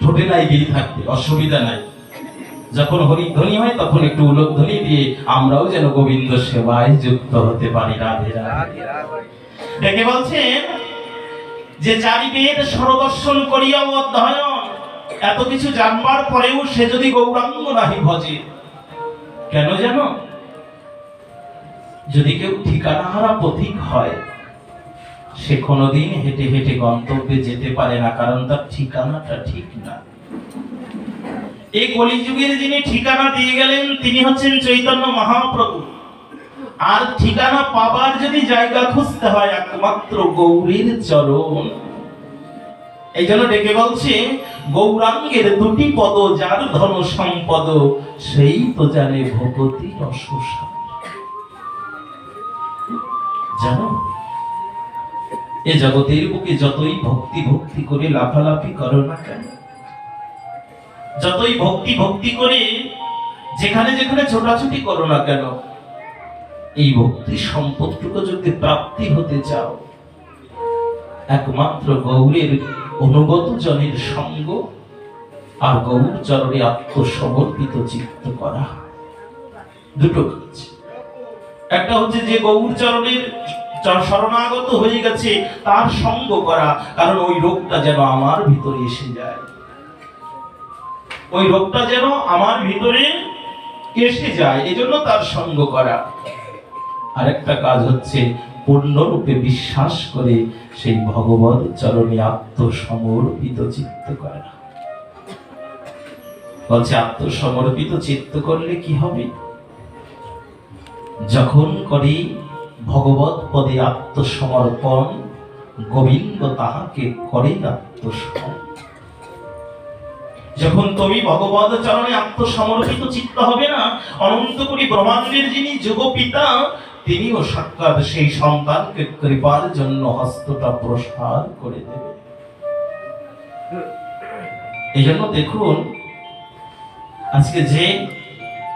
Speaker 1: ঠোঁটে লাগিয়ে থাকবে, অসুবিধা নাই। যখন হরিধ্বনি হয় তখন একটু উলধ্বনি দিয়ে আমরাও যেন গোবিন্দ সেবায় যুক্ত হতে পারি। রাধে রাধে। দেখে বলছেন যে চারি বেদ সরদর্শন করিয়াও অধ্যয়ন, এত কিছু জানবার পরেও সে যদি গৌরাঙ্গ নাহি ভজে, কেন জানো? যদি কেউ ঠিকানাহারা পথিক হয়, সে কোনোদিন হেঁটে হেঁটে গন্তব্যে যেতে পারে না, কারণ তার ঠিকানাটা ঠিক না। এই কলিযুগের যিনি ঠিকানা দিয়ে গেলেন তিনি হচ্ছেন চৈতন্য মহাপ্রভু। আর ঠিকানা পাবার যদি জায়গা খুঁজতে হয়, একমাত্র গৌরীর চরণ। এই জন্য ডেকে বলছে, গৌরাঙ্গের দুটি পদ যার ধন সম্পদ, সেই তো জানে ভগতি রসসার। জানো, এ জগতের বুকে যতই ভক্তি ভক্তি করে লাফালাফি করো না কেন, যতই ভক্তি ভক্তি করে যেখানে যেখানে ছোটাছুটি করো না কেন, এই ভক্তি সম্পদটুকু যদি প্রাপ্তি হতে চাও, একমাত্র গৌরের অনুগত জনের সঙ্গ আর গৌর চরণে আত্মসমর্পিত চিত্ত করা। দুটো কাজ। একটা হচ্ছে যে গৌর চরণের শরণাগত হয়ে গেছে তার সঙ্গ করা, কারণ ওই রোগটা যেন আমার ভিতরে এসে যায়, ওই রোগটা যেন আমার ভিতরে এসে যায়, এজন্য তার সঙ্গ করা। আরেকটা কাজ হচ্ছে পূর্ণরূপে বিশ্বাস করে সেই ভগবত চরণে আত্মসমর্পিত চিত্ত করা। বলছে আত্মসমর্পিত চিত্ত করলে কি হবে? যখন করি ভগবত পদে আত্মসমর্পণ, গোবিন্দ তাহাকে করে আত্মসমর্পণ। যখন তুমি ভগবত চরণে আত্মসমর্পিত চিত্ত হবে না, অনন্ত কোটি ব্রহ্মাণ্ডের যিনি যুগ পিতা, তিনিও সাক্ষাৎ সেই সন্তানকে কৃপার জন্য হস্তটা প্রসার করে দেবে। এই জন্য দেখুন, আজকে যে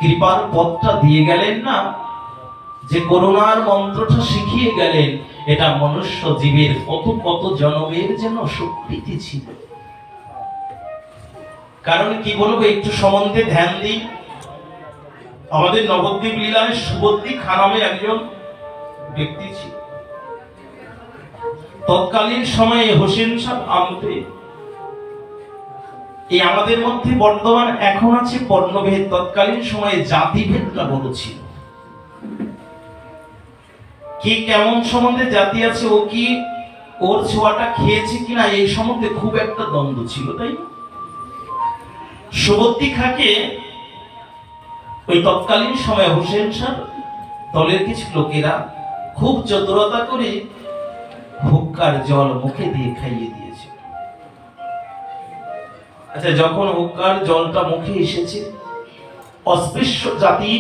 Speaker 1: কৃপার পথটা দিয়ে গেলেন না, যে করুণার মন্ত্রটা শিখিয়ে গেলেন, এটা মনুষ্য জীবের কত কত জন্মের যেন স্বীকৃতি ছিল। কারণ কি বলবো, একটু সম্বন্ধে ধ্যান দিই। আমাদের নবদ্বীপ লীলায় সুবদ্দী খাঁ নামে একজন ব্যক্তি ছিল। তৎকালীন সময়ে হোসেন শাহ আমতে, এই আমাদের মধ্যে বর্তমান এখন আছে বর্ণভেদ, তৎকালীন সময়ে জাতিভেদটা বড় ছিল। কি কেমন সম্বন্ধে জাতি আছে, ও কি ওর ছোঁয়াটা খেয়েছে কিনা, এই সম্বন্ধে খুব একটা দ্বন্দ্ব ছিল, তাই না? সুবদ্দী খাঁকে ওই তৎকালীন সময়ে হোসেন শাহ দলের কিছু লোকেরা খুব চতুরতা করে হুক্কার জল মুখে দিয়ে খাইয়ে দিয়েছে। আচ্ছা, যখন হুক্কার জলটা মুখে এসেছে, অস্পৃশ্য জাতি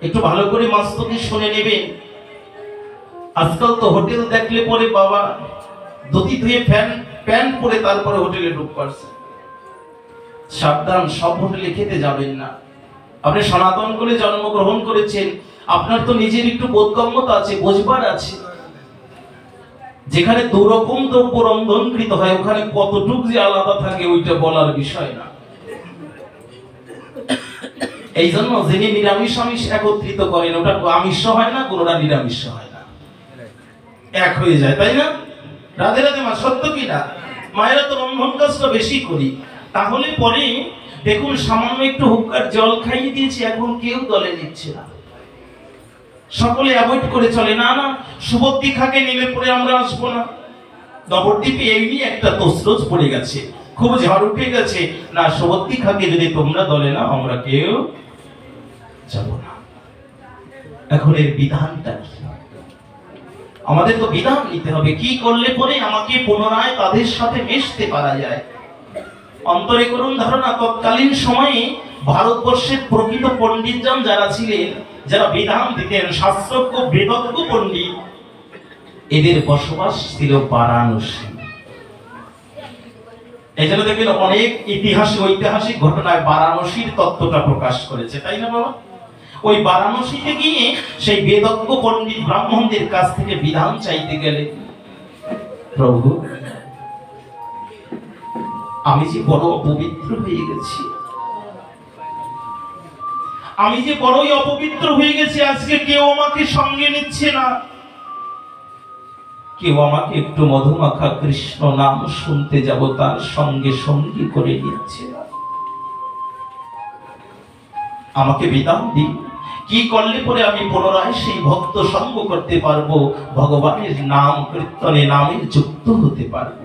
Speaker 1: একটু ভালো করে মস্তকে শুনে নেবেন, আজকাল তো হোটেল দেখলে পরে বাবা ধুতি ধুয়ে প্যান্ট পরে তারপরে হোটেলে ঢুক পারছে। সাবধান, সব হোটেলে খেতে যাবেন না। আপনি সনাতন করে জন্মগ্রহণ করেছেন, আপনার তো নিজের একটু বোধগম্যতা আছে, বোঝবার আছে। যেখানে দুরকম দ্রব্য রন্ধনকৃত হয় ওখানে কতটুক যে আলাদা থাকে ওইটা বলার বিষয় না। এই জন্য যিনি নিরামিষ আমিষ একত্রিত করেন, ওটা আমিষ হয় না, কোনোটা নিরামিষ হয় না, এক হয়ে যায়, তাই না? রাধে রাধে মা, সত্য কি না? মায়েরা তো রন্ধন কাজটা বেশি করি। তাহলে পরে দেখুন, সামান্য একটু হুক্কার জল খাইয়ে দিয়েছি, এখন কেউ দলে নিচ্ছে না, সকলে অ্যাভয়েড করে চলে। না না, সুবদ্দীখাকে নিলে পরে আমরা আসবো না। নবদ্বীপে এমনি একটা তসরোজ পড়ে গেছে, খুব ঝড় উঠে গেছে, না সুবদ্দীখাকে যদি তোমরা দলে না আমরা কেউ যাব না। এখন এর বিধানটা কি? আমাদের তো বিধান নিতে হবে, কি করলে পরে আমাকে পুনরায় তাদের সাথে মিশতে পারা যায়। অন্তরে করুন ধারণা, তৎকালীন সময়ে ভারতবর্ষের প্রকৃত পণ্ডিতজন যারা ছিলেন, যারা বিধান দিতেন, শাস্ত্রজ্ঞ বেদজ্ঞ পণ্ডিত, এদের বসবাস ছিল বারাণসী। এই জন্য দেখবেন অনেক ঐতিহাসিক ঘটনায় বারাণসীর তত্ত্বটা প্রকাশ করেছে, তাই না বাবা? ওই বারাণসীতে গিয়ে সেই বেদজ্ঞ পণ্ডিত ব্রাহ্মণদের কাছ থেকে বিধান চাইতে গেলে, প্রভু আমি যে বড় অপবিত্র হয়ে গেছি, আমি যে বড়ই অপবিত্র হয়ে গেছি, আজকে কেউ আমাকে সঙ্গে নিচ্ছে না, কেউ আমাকে একটু মধুমাখা কৃষ্ণ নাম শুনতে যাব তার সঙ্গে সঙ্গী করে নিচ্ছে না। আমাকে বিধান দিন, কি করলে পরে আমি পুনরায় সেই ভক্ত সঙ্গ করতে পারবো, ভগবানের নাম কীর্তনে নামে যুক্ত হতে পারবো।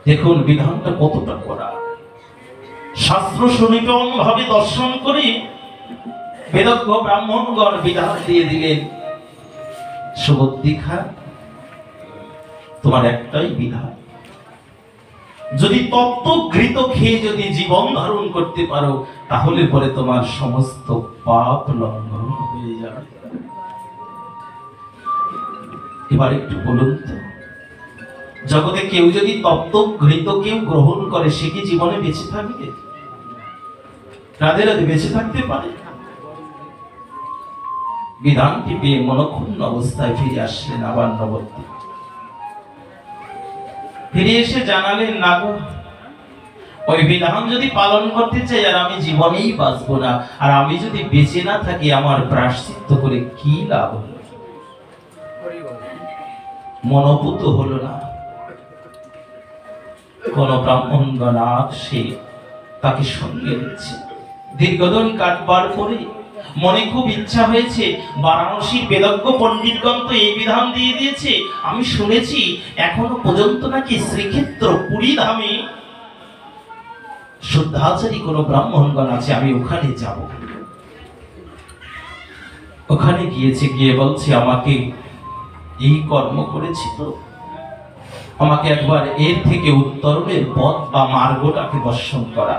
Speaker 1: দেখুন বিধানটা কতটা করা। শাস্ত্র সুনিপুণ ভাবে দর্শন করে বেদজ্ঞ ব্রাহ্মণগণ বিধান দিয়ে দিলেন, সুবদ্দীখা তোমার একটাই বিধান, যদি তত্ত্ব ঘৃত খেয়ে যদি জীবন ধারণ করতে পারো তাহলে পরে তোমার সমস্ত পাপ লঙ্ঘন হয়ে যাবে। এবার একটু বলুন তো, জগতে কেউ যদি তত্ত্ব ঘৃত কেউ গ্রহণ করে সে কি জীবনে বেঁচে থাকবে? রাধে রাধে, বেঁচে থাকতে পারে? বিধানটি পেয়ে মনক্ষুণ্ণ অবস্থায় ফিরে আসলেন আবার নবদ্বীপ। ফিরে এসে জানালেন, না গো, ওই বিধান যদি পালন করতে চাই আর আমি জীবনেই বাঁচবো না, আর আমি যদি বেঁচে না থাকি আমার প্রায়শ্চিত্ত করে কি লাভ হলো? মনোভূত হলো না। কোন ব্রাহ্মণগণ সে তাকে সঙ্গে নিচ্ছে। দীর্ঘদিন কাটবার পরে মনে খুব ইচ্ছা হয়েছে, বারাণসীর বেদজ্ঞ পণ্ডিতগণ তো এই বিধান দিয়ে দিয়েছে, আমি শুনেছি এখনো পর্যন্ত নাকি শ্রীক্ষেত্র পুরী ধামে শুদ্ধাচারী কোন ব্রাহ্মণগণ আছে, আমি ওখানে যাব। ওখানে গিয়ে বলছে, আমাকে এই কর্ম করেছি তো, আমাকে একবার এর থেকে উত্তরণের পথ বা মার্গটাকে দর্শন করা।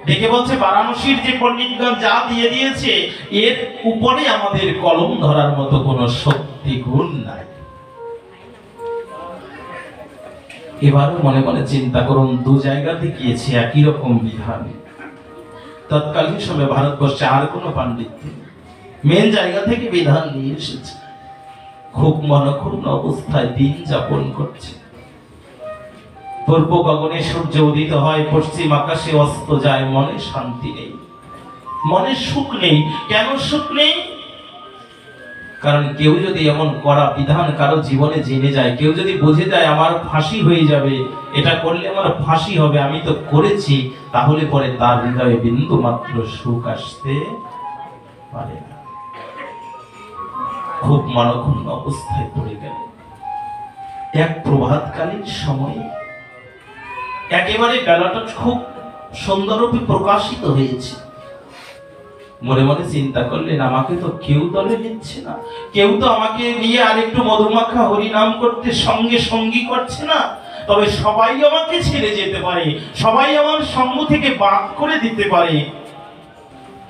Speaker 1: ডেকে বলছে, বারাণসীর যে পণ্ডিতগণ যা দিয়ে দিয়েছে এর উপরে আমাদের কলম ধরার মতো কোন শক্তি গুণ নাই। এবারও মনে মনে চিন্তা করুন, দু জায়গাতে গিয়েছে একই রকম বিধান। তৎকালীন সময়ে ভারতবর্ষে আর কোন পাণ্ডিত মেন জায়গা থেকে বিধান নিয়ে এসেছে। খুব মনক্ষুণ্ণ অবস্থায় দিন যাপন করছে। পূর্ব গগনে সূর্য উদিত হয়, পশ্চিম আকাশে অস্ত যায়, মনে শান্তি নেই, মনে সুখ নেই। কেন সুখ নেই? কারণ কেউ যদি এমন করা বিধান কারো জীবনে জেনে যায়, কেউ যদি বুঝে যায় আমার ফাঁসি হয়ে যাবে, এটা করলে আমার ফাঁসি হবে, আমি তো করেছি, তাহলে পরে তার হৃদয়ে বিন্দু মাত্র সুখ আসতে পারে না। খুব মনক্ষুণ্ণ অবস্থায় পড়ে গেল। এক প্রভাতকালীন সময়ে একেবারে বেলাটা খুব সুন্দররূপে প্রকাশিত হয়েছে। মনে মনে চিন্তা করলেন, আমাকে তো কেউ দলে নিচ্ছে না, কেউ তো আমাকে নিয়ে আরেকটু মধুমাখা হরিনাম করতে সঙ্গে সঙ্গী করছে না, তবে সবাই আমাকে ছেড়ে যেতে পারে, সবাই আমার সঙ্গ থেকে বাদ করে দিতে পারে।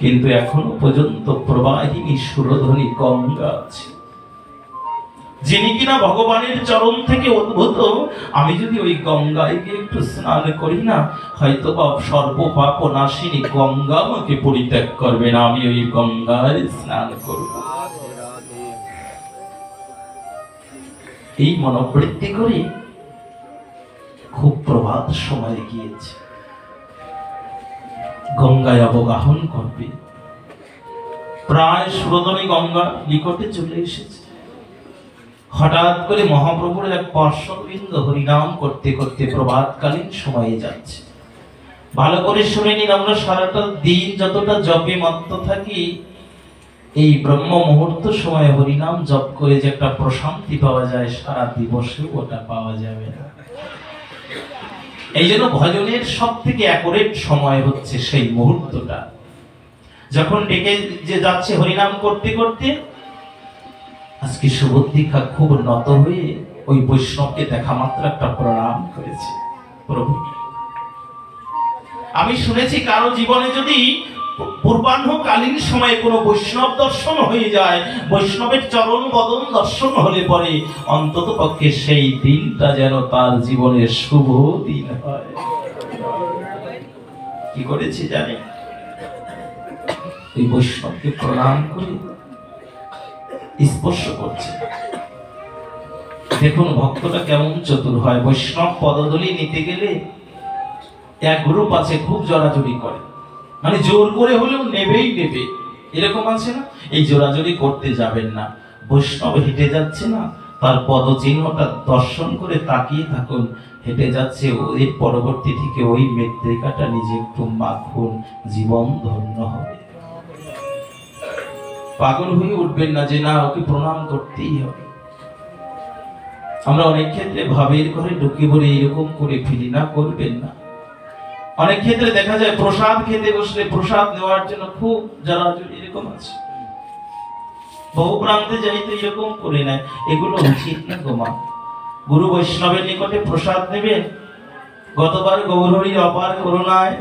Speaker 1: কিন্তু এখনো পর্যন্ত প্রবাহিনী সুরধ্বনি গঙ্গা আছে, যিনি কিনা ভগবানের চরণ থেকে উদ্ভূত। আমি যদি ওই গঙ্গায় গিয়ে একটু স্নান করি না, হয়তো বা সর্বপাপ নাশিনী গঙ্গা আমাকে পরিত্যাগ করবে না, আমি ওই গঙ্গায় স্নান করব। এই মনোবৃত্তি করে খুব প্রভাত সময় গিয়েছে, গঙ্গায় অবগাহন করবে। প্রায় সুরধ্বনি গঙ্গা নিকটে চলে এসেছে। হঠাৎ করে মহাপ্রভুর এক পার্শ্ববৃন্দ হরিনাম করতে করতে প্রভাতকালীন সময়ে যাচ্ছে। ভালো করে শুনে নিন, আমরা সারাটা দিন যতটা জপে মত্ত থাকি, এই ব্রহ্ম মুহূর্ত সময় হরিনাম জপ করে যে একটা প্রশান্তি পাওয়া যায়, সারা দিবসে ওটা পাওয়া যাবে না। এই জন্য ভজনের সব থেকে অ্যাকুরেট সময় হচ্ছে সেই মুহূর্তটা, যখন ডেকে যে যাচ্ছে হরিনাম করতে করতে। আজকে সুবুদ্ধিকা খুব নত হয়ে ওই বৈষ্ণবকে দেখা মাত্র একটা প্রণাম করেছে। প্রভু, আমি শুনেছি কারো জীবনে যদি পূর্বাহ্নকালীন সময়ে কোনো বৈষ্ণব দর্শন হয়ে যায়, বৈষ্ণবের চরণ বদন দর্শন হলে পরে অন্তত পক্ষে সেই দিনটা যেন তার জীবনের শুভ দিন হয়। কি করেছি জানে? এই বৈষ্ণবকে প্রণাম করে স্পর্শ করছে। দেখুন ভক্তটা কেমন চতুর হয়। বৈষ্ণব পদধূলি নিতে গেলে এক গ্রুপ আছে খুব জোরাজুরি করে, মানে জোর করে হলেও নেবেই নেবে, এরকম আছে না? এই জোরাজুরি করতে যাবেন না। বৈষ্ণব হেঁটে যাচ্ছে না, তার পদচিহ্নটা দর্শন করে তাকিয়ে থাকুন। হেঁটে যাচ্ছে, এর পরবর্তী থেকে ওই মৃত্তিকাটা নিজে একটু মাখুন, জীবন ধন্য হবে। পাগল হয়ে উঠবেন না যে না ওকে প্রণাম করতেই হবে। আমরা অনেক ক্ষেত্রে ভাবের ঘরে ঢুকে পড়ে এরকম করে ফেলি, না, করবেন না। অনেক ক্ষেত্রে দেখা যায় প্রসাদ খেতে বসলে প্রসাদ নেওয়ার জন্য খুব যারা এরকম আছে, বহু প্রান্তে যাই তো এরকম করে নেয়। এগুলো উচিত না গো মা। গুরু বৈষ্ণবের নিকটে প্রসাদ নেবেন। গতবার গৌরহরির অপার করুণায়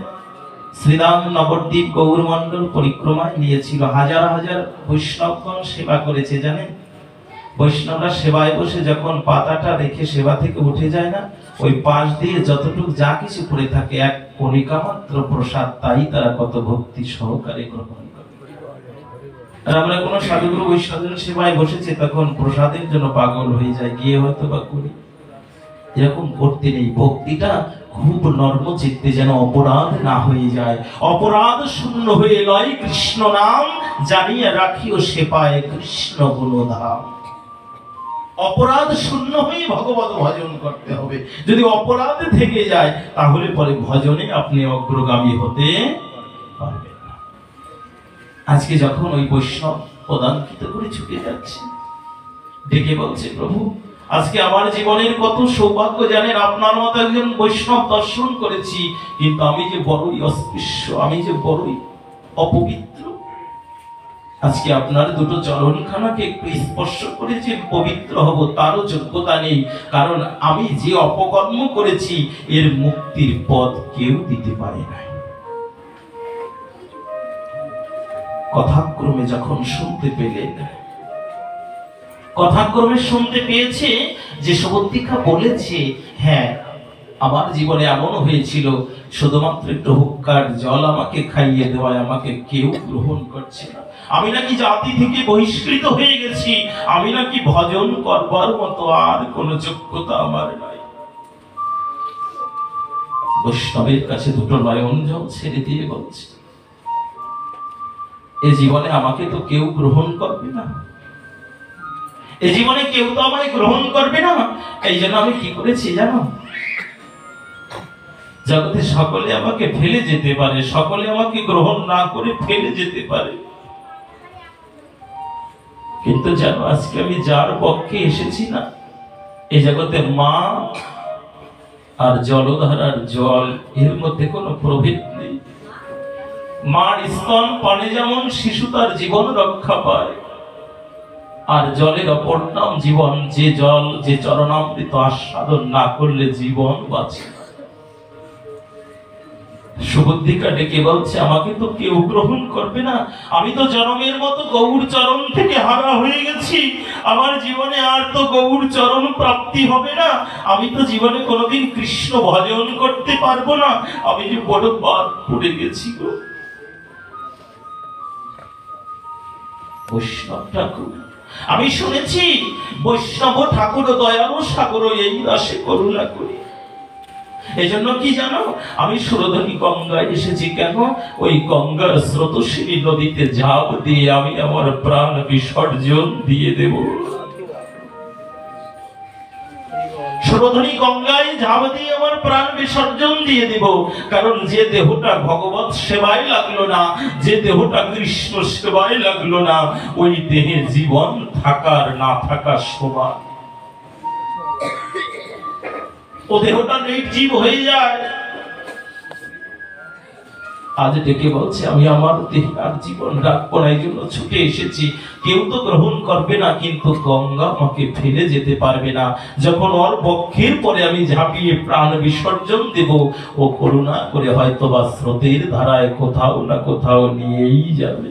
Speaker 1: শ্রীরাম নবদ্বীপ গৌর মণ্ডল পরিক্রমায় নিয়েছিল, হাজার হাজার বৈষ্ণবগণ সেবা করেছে জানেন। বৈষ্ণবরা সেবায় বসে যখন পাতাটা রেখে সেবা থেকে উঠে যায় না, ওই পাশ দিয়ে যতটুকু যা কিছু পড়ে থাকে এক কণিকা মাত্র প্রসাদ, তাই তারা কত ভক্তি সহকারে গ্রহণ করে। আর আমরা কোন সাধুগুরু বৈষ্ণবের সেবায় বসেছে তখন প্রসাদের জন্য পাগল হয়ে যায়, গিয়ে হয়তো বা করি। এরকম করতে নেই। ভক্তিটা খুব নর্ম চিত্তে যেন অপরাধ না হয়ে যায়। অপরাধ শূন্য হয়ে লয় কৃষ্ণ নাম, জানিয়ে রাখিও সে পায় কৃষ্ণ গুণধাম। অপরাধ শূন্য হয়ে ভগবত ভজন করতে হবে। যদি অপরাধ থেকে যায় তাহলে পরে ভজনে আপনি অগ্রগামী হতে পারবেন না। আজকে যখন ওই বৈষ্ণব পদাঙ্কিত করে ছুটে যাচ্ছে, ডেকে বলছে প্রভু আজকে আমার জীবনের কত সৌভাগ্য জানেন, আপনার মতো একজন বৈষ্ণব দর্শন করেছি, কিন্তু আমি যে বড়ই অস্পৃশ্য, আমি যে বড়ই অপবিত্র। আজকে আপনার দুটো চরণখানাকে একটু স্পর্শ করে যে পবিত্র হব তারও যোগ্যতা নেই, কারণ আমি যে অপকর্ম করেছি এর মুক্তির পথ কেউ দিতে পারে না। কথাক্রমে যখন শুনতে পেলেন, কথাক্রমে শুনতে পেয়েছে যে সুবুদ্ধিকা বলেছে, হ্যাঁ আমার জীবনে এমন হয়েছিল শুধুমাত্র একটু হুক্কার জল আমাকে খাইয়ে দেওয়ায় আমাকে কেউ গ্রহণ করছে না, আমি নাকি জাতি থেকে বহিষ্কৃত হয়ে গেছি, আমি নাকি ভজন করবার মতো আর কোন যোগ্যতা আমার নাই। বৈষ্ণবের কাছে দুটো নয়ন জল ছেড়ে দিয়ে বলছে, এ জীবনে আমাকে তো কেউ গ্রহণ করবে না, এ জীবনে কেউ তো আমায় গ্রহণ করবে না। এই জন্য আমি কি করেছি জানো? জগতে সকলে আমাকে ফেলে যেতে পারে, সকলে আমাকে গ্রহণ না করে ফেলে যেতে পারে, কিন্তু জানো আজকে আমি যার পক্ষে এসেছি না, এই জগতের মা আর জলধারার জল এর মধ্যে কোনো প্রভেদ নেই। মার স্তন পানে যেমন শিশু তার জীবন রক্ষা পায়, আর জলের অপর নাম জীবন। যে জল, যে চরণামৃত আস্বাদন না করলে জীবন বাঁচে। সুবুদ্ধিকা ডেকে বলছে, আমাকে তো কেউ গ্রহণ করবে না, আমি তো জনমের মতো গৌর চরণ থেকে হারা হয়ে গেছি, আমার জীবনে আর তো গৌর চরণ প্রাপ্তি হবে না, আমি তো জীবনে কোনোদিন কৃষ্ণ ভজন করতে পারবো না, আমি যে বড় বাদ পড়ে গেছি গো। বৈষ্ণব ঠাকুর, আমি শুনেছি বৈষ্ণব ঠাকুর দয়ালু সাগর, এই দাসে করুণা করি। এই জন্য কি জানো, আমি সুরধনী গঙ্গায় এসেছি কেন? ওই গঙ্গার স্রোতস্বিনী নদীতে ঝাঁপ দিয়ে আমি আমার প্রাণ বিসর্জন দিয়ে দেব। সুরধনী গঙ্গায় ঝাঁপ দিয়ে আমার প্রাণ বিসর্জন দিয়ে দেব। কারণ যে দেহটা ভগবত সেবায় লাগলো না, যে দেহটা কৃষ্ণ সেবায় লাগলো না, ওই দেহে জীবন থাকার না থাকার সমান। ও দেহটা নির্জীব হয়ে যায়। আজ ডেকে বলছে, আমি আমার দেহে আর জীবন রাখবো না, এই জন্য ছুটে এসেছি। কেউ তো গ্রহণ করবে না, কিন্তু গঙ্গা আমাকে ফেলে যেতে পারবে না। যখন ওর বক্ষের পরে আমি ঝাঁপিয়ে প্রাণ বিসর্জন দেব, ও করুণা করে হয়তো বা স্রোতের ধারায় কোথাও না কোথাও নিয়েই যাবে।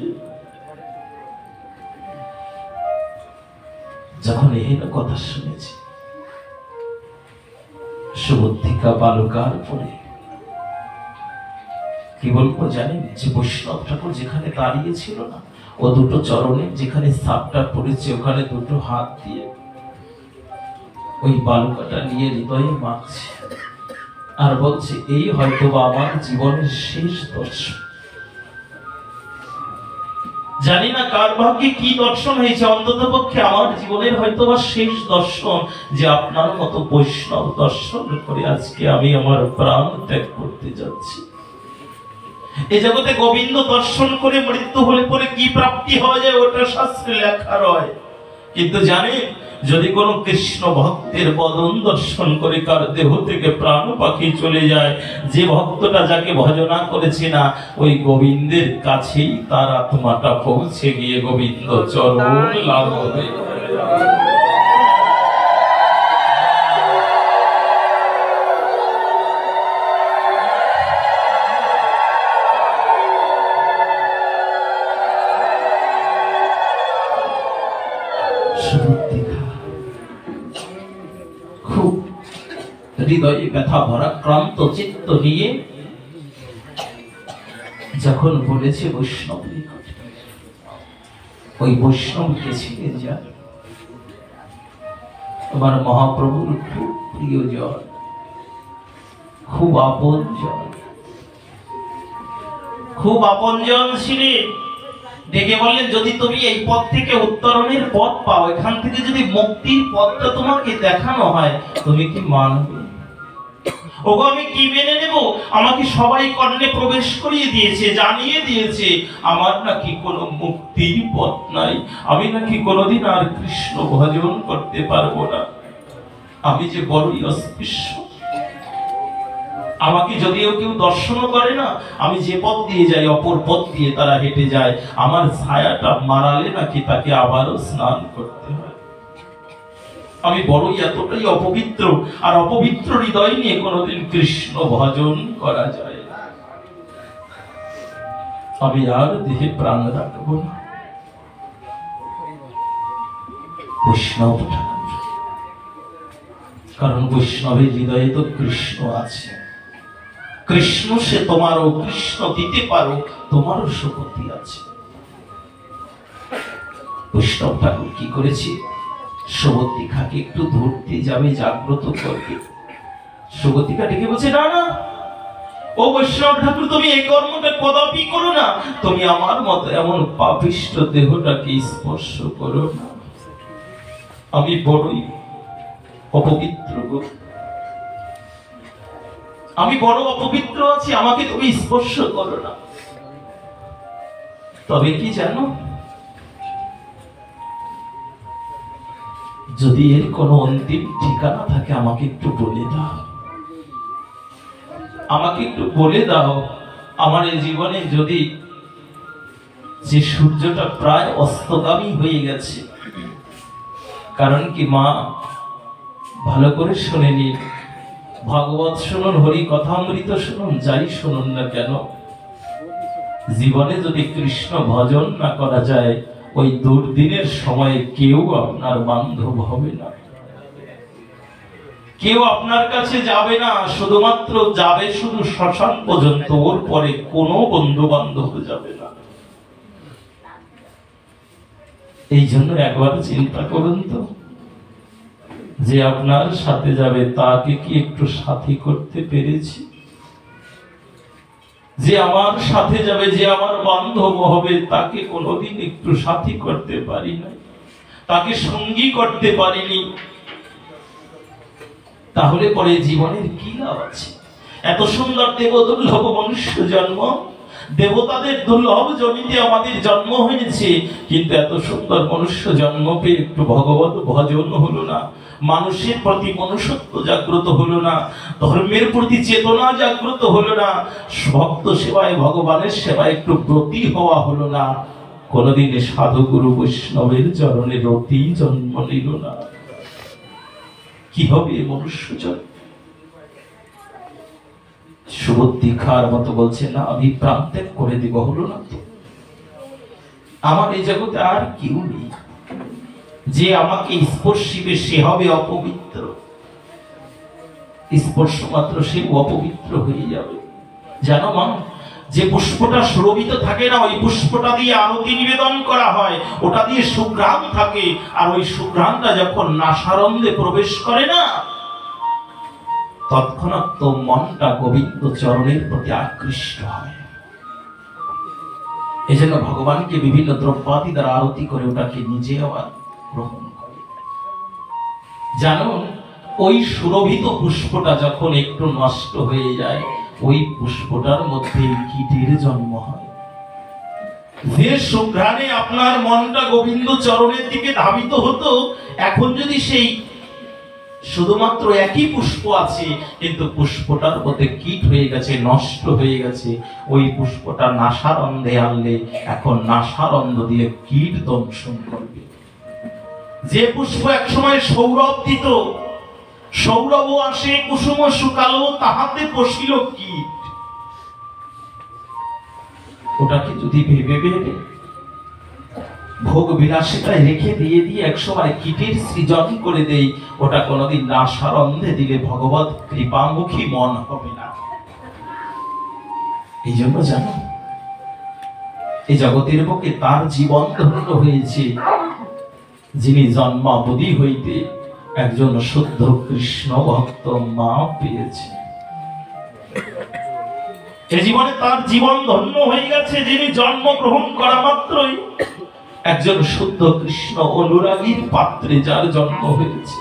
Speaker 1: যখন এই কথা শুনেছি, সুবুদ্ধিকা বালুকার পরে কি বলবো জানেন? যে বৈষ্ণব ঠাকুর যেখানে দাঁড়িয়ে ছিল না, ও দুটো চরণে যেখানে সাপটা পড়েছে, ওখানে দুটো হাত দিয়ে ওই বালুকাটা নিয়ে হৃদয়ে মাখছে আর বলছে, এই হয়তো বা আমার জীবনের শেষ দর্শন। জানি না কার ভাগ্যে কি দর্শন হয়েছে, অন্তত পক্ষে আমার জীবনের হয়তো বা শেষ দর্শন, যে আপনার মতো বৈষ্ণব দর্শন করে আজকে আমি আমার প্রাণ ত্যাগ করতে যাচ্ছি। এই জগতে গোবিন্দ দর্শন করে মৃত্যু হলে পরে কি প্রাপ্তি হয়ে যায়, ওটা শাস্ত্রে লেখা রয়। কিন্তু জানেন, যদি কোনো কৃষ্ণ ভক্তের বদন দর্শন করে কার দেহ থেকে প্রাণ পাখি চলে যায়, যে ভক্তটা যাকে ভজনা করেছে না, ওই গোবিন্দের কাছেই তার আত্মাটা পৌঁছে গিয়ে গোবিন্দ চরণ লাভ হবে। খুব হৃদয়ে ব্যথা ভরা ক্লান্ত চিত্ত নিয়ে যখন বলেছে বৈষ্ণব নিকটে, ওই বৈষ্ণবকে ছিলেন যান আমার মহাপ্রভুর খুব প্রিয়জন, খুব আপনজন, খুব আপনজন ছিলেন। ডেকে বললেন, যদি তুমি এই পথ থেকে উত্তরণের পথ পাও, এখান থেকে যদি মুক্তির পথটা তোমাকে দেখানো হয়, তুমি কি মানবে? ওগো, আমি কি মেনে নেব? আমাকে সবাই কর্ণে প্রবেশ করিয়ে দিয়েছে, জানিয়ে দিয়েছে আমার নাকি কোনো মুক্তির পথ নাই, আমি নাকি কোনোদিন আর কৃষ্ণ ভজন করতে পারবো না। আমি যে বড়ই অস্পৃশ্য, আমাকে যদিও কেউ দর্শন করে না, আমি যে পথ দিয়ে যাই অপর পথ দিয়ে তারা হেঁটে যায়, আমার ছায়াটা মারালে নাকি তাকে আবারও স্নান করতে হয়। আমি বড়ই এতটাই অপবিত্র, আর অপবিত্র হৃদয় নিয়ে কোনোদিন কৃষ্ণ ভজন করা যায় না। আমি আর দেহে প্রাণ রাখবো না। বৈষ্ণব ঠাকুর, কারণ বৈষ্ণবের হৃদয়ে তো কৃষ্ণ আছে। কৃষ্ণ সে তোমারও, কৃষ্ণ দিতে পারো, তোমারও শক্তি আছে। বৈষ্ণব ঠাকুর কি করেছে? সুবুদ্ধিকাকে একটু ধরতে যাবে, জাগ্রত করবে। সুবুদ্ধিকা ডেকে বলছে, না না, ও বৈষ্ণব ঠাকুর, তুমি এই কর্মটা কদাপি করো না, তুমি আমার মতো এমন পাপিষ্ঠ দেহটাকে স্পর্শ করো না, আমি বড়ই অপবিত্র গো, আমি বড় অপবিত্র আছি, আমাকে তুমি স্পর্শ করো না। তবে কি জানো, যদি এর কোনো অন্তিম ঠিকানা থাকে আমাকে একটু বলে দাও, আমাকে একটু বলে দাও। আমার এই জীবনে যদি যে সূর্যটা প্রায় অস্তগামী হয়ে গেছে, কারণ কি মা, ভালো করে শুনে নি, ভাগবত শুনুন, হরি কথামৃত শুনুন, যাই শুনুন না কেন, জীবনে যদি কৃষ্ণ ভজন না করা যায়, ওই দুর্দিনের সময়ে কেউ আপনার বান্ধব হবে না, কেউ আপনার কাছে যাবে না, শুধুমাত্র যাবে শুধু শ্মশান পর্যন্ত, ওর পরে কোনো বন্ধু বান্ধব যাবে না। এই জন্য একবার চিন্তা করুন তো, যে আপনার সাথে যাবে তাকে কি একটু সাথী করতে পেরেছি? যে আমার সাথে যাবে, যে আমার বান্ধব হবে, তাকে কোনোদিন একটু সাথী করতে পারি না, তাকে সঙ্গী করতে পারিনি, তাহলে পরে জীবনের কি লাভ আছে? এত সুন্দর দেবদুর্লভ মনুষ্য জন্ম, দেবতাদের দুর্লভ জমিতে আমাদের জন্ম হয়েছে, কিন্তু এত সুন্দর মনুষ্য জন্ম পেয়ে একটু ভগবত ভজন হলো না, মানুষের প্রতি মনুষ্যত্ব জাগ্রত হলো না, ধর্মের প্রতি চেতনা জাগ্রত হলো না, ভক্ত সেবায় ভগবানের সেবায় একটু ব্রতী হওয়া হলো না, কোনদিন সাধু গুরু বৈষ্ণবের চরণে রতি জন্ম নিল না, কি হবে মনুষ্য জন্ম? সুবুদ্ধিকার মতো বলছে না, আমি প্রাণ ত্যাগ করে দিব, হলো না তো? আমার এই জগতে আর কেউ নেই, যে আমাকে স্পর্শিবে সে হবে অপবিত্র, স্পর্শ মাত্র সে অপবিত্র হয়ে যাবে। জানো মা, যে পুষ্পটা সুরভিত থাকে না, ওই পুষ্পটা দিয়ে আরতি নিবেদন করা হয়, ওটা দিয়ে সুঘ্রাণ থাকে, আর ওই সুঘ্রাণটা যখন নাসারন্ধে প্রবেশ করে না, তৎক্ষণাৎ তো মনটা গোবিন্দ চরণের প্রতি আকৃষ্ট হয়। এই জন্য ভগবানকে বিভিন্ন দ্রব্যাদি দ্বারা আরতি করে ওটাকে নিজে আবার গ্রহণ করে। জানো, ওই সুরভিত পুষ্পটা যখন একটু নষ্ট হয়ে যায়, ওই পুষ্পটার মধ্যে কীটের জন্ম হয়। যে সুঘ্রাণে আপনার মনটা গোবিন্দ চরণের দিকে ধাবিত হতো, এখন যদি সেই শুধুমাত্র একই পুষ্প আছে, কিন্তু পুষ্পটার মধ্যে কীট হয়ে গেছে, নষ্ট হয়ে গেছে, ওই পুষ্পটা নাসারন্ধে আনলে এখন নাসারন্ধ দিয়ে কীট দংশন করবে। যে পুষ্প একসময় সৌরভ দিত, সৌরভ আসে কুসুম শুকালো, তাহাতে পশিল কীট, ওটাকে যদি ভেবে ভেবে ভোগ বিলাসিতায় রেখে দিয়ে একসময় কীটের সৃজন করে দেই, ওটা কোনোদিন নাসারন্ধে দিলে ভগবত কৃপামুখী মন হবে না। এই জন্য জানো, এই জগতের বুকে তার জীবন ধন্য হয়েছে যিনি জন্মাবধি হইতে একজন শুদ্ধ কৃষ্ণ ভক্ত মা পেয়েছে। এই জীবনে তার জীবন ধন্য হয়ে গেছে যিনি জন্মগ্রহণ করা মাত্রই একজন শুদ্ধ কৃষ্ণ অনুরাগীর পাত্রে যার জন্ম হয়েছে।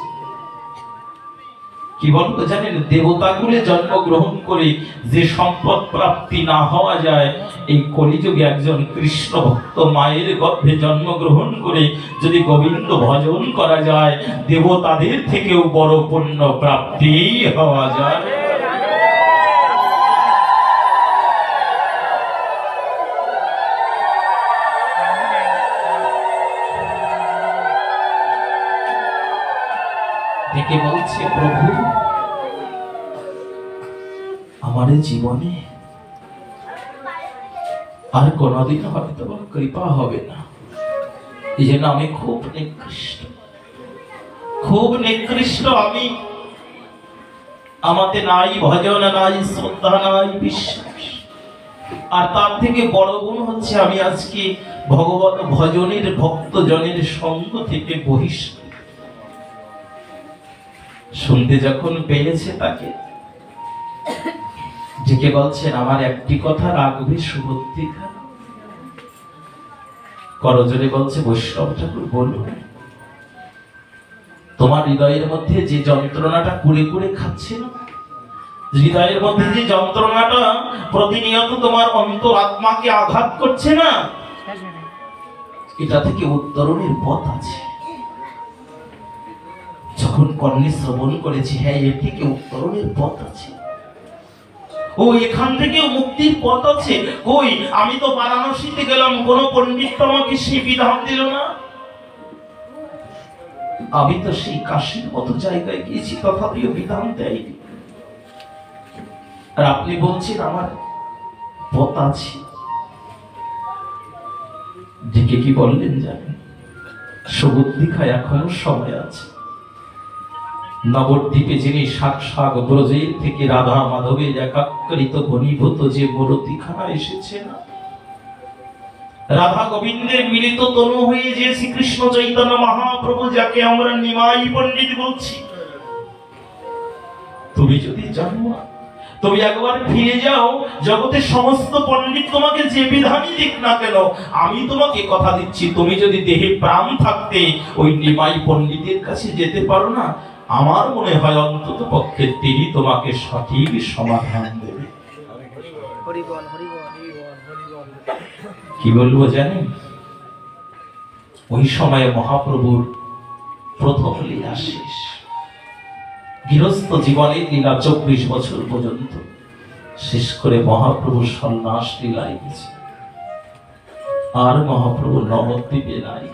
Speaker 1: কি বলতো জানেন, দেবতাকুলে জন্মগ্রহণ করে যে সম্পদ প্রাপ্তি না হওয়া যায়, এই কলিযুগে একজন কৃষ্ণ ভক্ত মায়ের গর্ভে জন্মগ্রহণ করে যদি গোবিন্দ ভজন করা যায়, দেবতাদের থেকেও বড় পুণ্য প্রাপ্তি হওয়া যায়। ডেকে বলছে, প্রভু আমার জীবনে আর কোনদিন হয়তো কৃপা হবে না, এই জন্য আমি খুব নিকৃষ্ট, খুব নিকৃষ্ট আমি, আমাতে নাই ভজন, নাই শ্রদ্ধা, নাই বিশ্বাস, আর তার থেকে বড় গুণ হচ্ছে আমি আজকে ভগবত ভজনের ভক্তজনের সঙ্গ থেকে বহিষ্কৃত। শুনতে যখন পেয়েছে তাকে ডেকে বলছেন, আমার একটি কথা রাখবে সুবুদ্ধিকা? করজোরে বলছে, বৈষ্ণব ঠাকুর বলুন। তোমার হৃদয়ের মধ্যে যে যন্ত্রণাটা কুড়ে কুড়ে খাচ্ছে না, হৃদয়ের মধ্যে যে যন্ত্রণাটা প্রতিনিয়ত তোমার অন্তর আত্মাকে আঘাত করছে না, এটা থেকে উত্তরণের পথ আছে। যখন কর্ণে শ্রবণ করেছি, হ্যাঁ এর থেকে উত্তরণের পথ আছে, ও এখান থেকে মুক্তির পথ আছে। কই, আমি তো বারাণসীতে গেলাম, কোন পণ্ডিত আমাকে সেই বিধান দিল না। আমি তো সেই কাশীর মতো জায়গায় গিয়েছি, তথাপিও বিধান দেয়নি। আর আপনি বলছেন আমার পথ আছে। ডেকে কি বললেন জানেন? সুবুদ্ধিকায় এখনো সময় আছে। নবদ্বীপে যিনি সাক্ষাৎ ব্রজের থেকে রাধা মাধবের একাকৃত ঘনীভূত যে মূর্তিখানা এসেছে না, রাধা গোবিন্দের মিলিত তনু হয়ে যে শ্রীকৃষ্ণ চৈতন্য মহাপ্রভু, যাকে আমরা নিমাই পণ্ডিত বলছি, তুমি যদি জানো না, তুমি একবার ফিরে যাও। জগতের সমস্ত পণ্ডিত তোমাকে যে বিধানই দিক না কেন, আমি তোমাকে কথা দিচ্ছি, তুমি যদি দেহে প্রাণ থাকতে ওই নিমাই পণ্ডিতের কাছে যেতে পারো না, আমার মনে হয় অন্তত পক্ষে তিনি তোমাকে সঠিক সমাধান দেবে। কি বলবো জানেন? ওই সময়ে মহাপ্রভুর প্রথম লীলা শেষ। গৃহস্থ জীবনের লীলা 24 বছর পর্যন্ত শেষ করে মহাপ্রভু সন্ন্যাস লীলায় গেছে। আর মহাপ্রভু নবদ্বীপে নাই।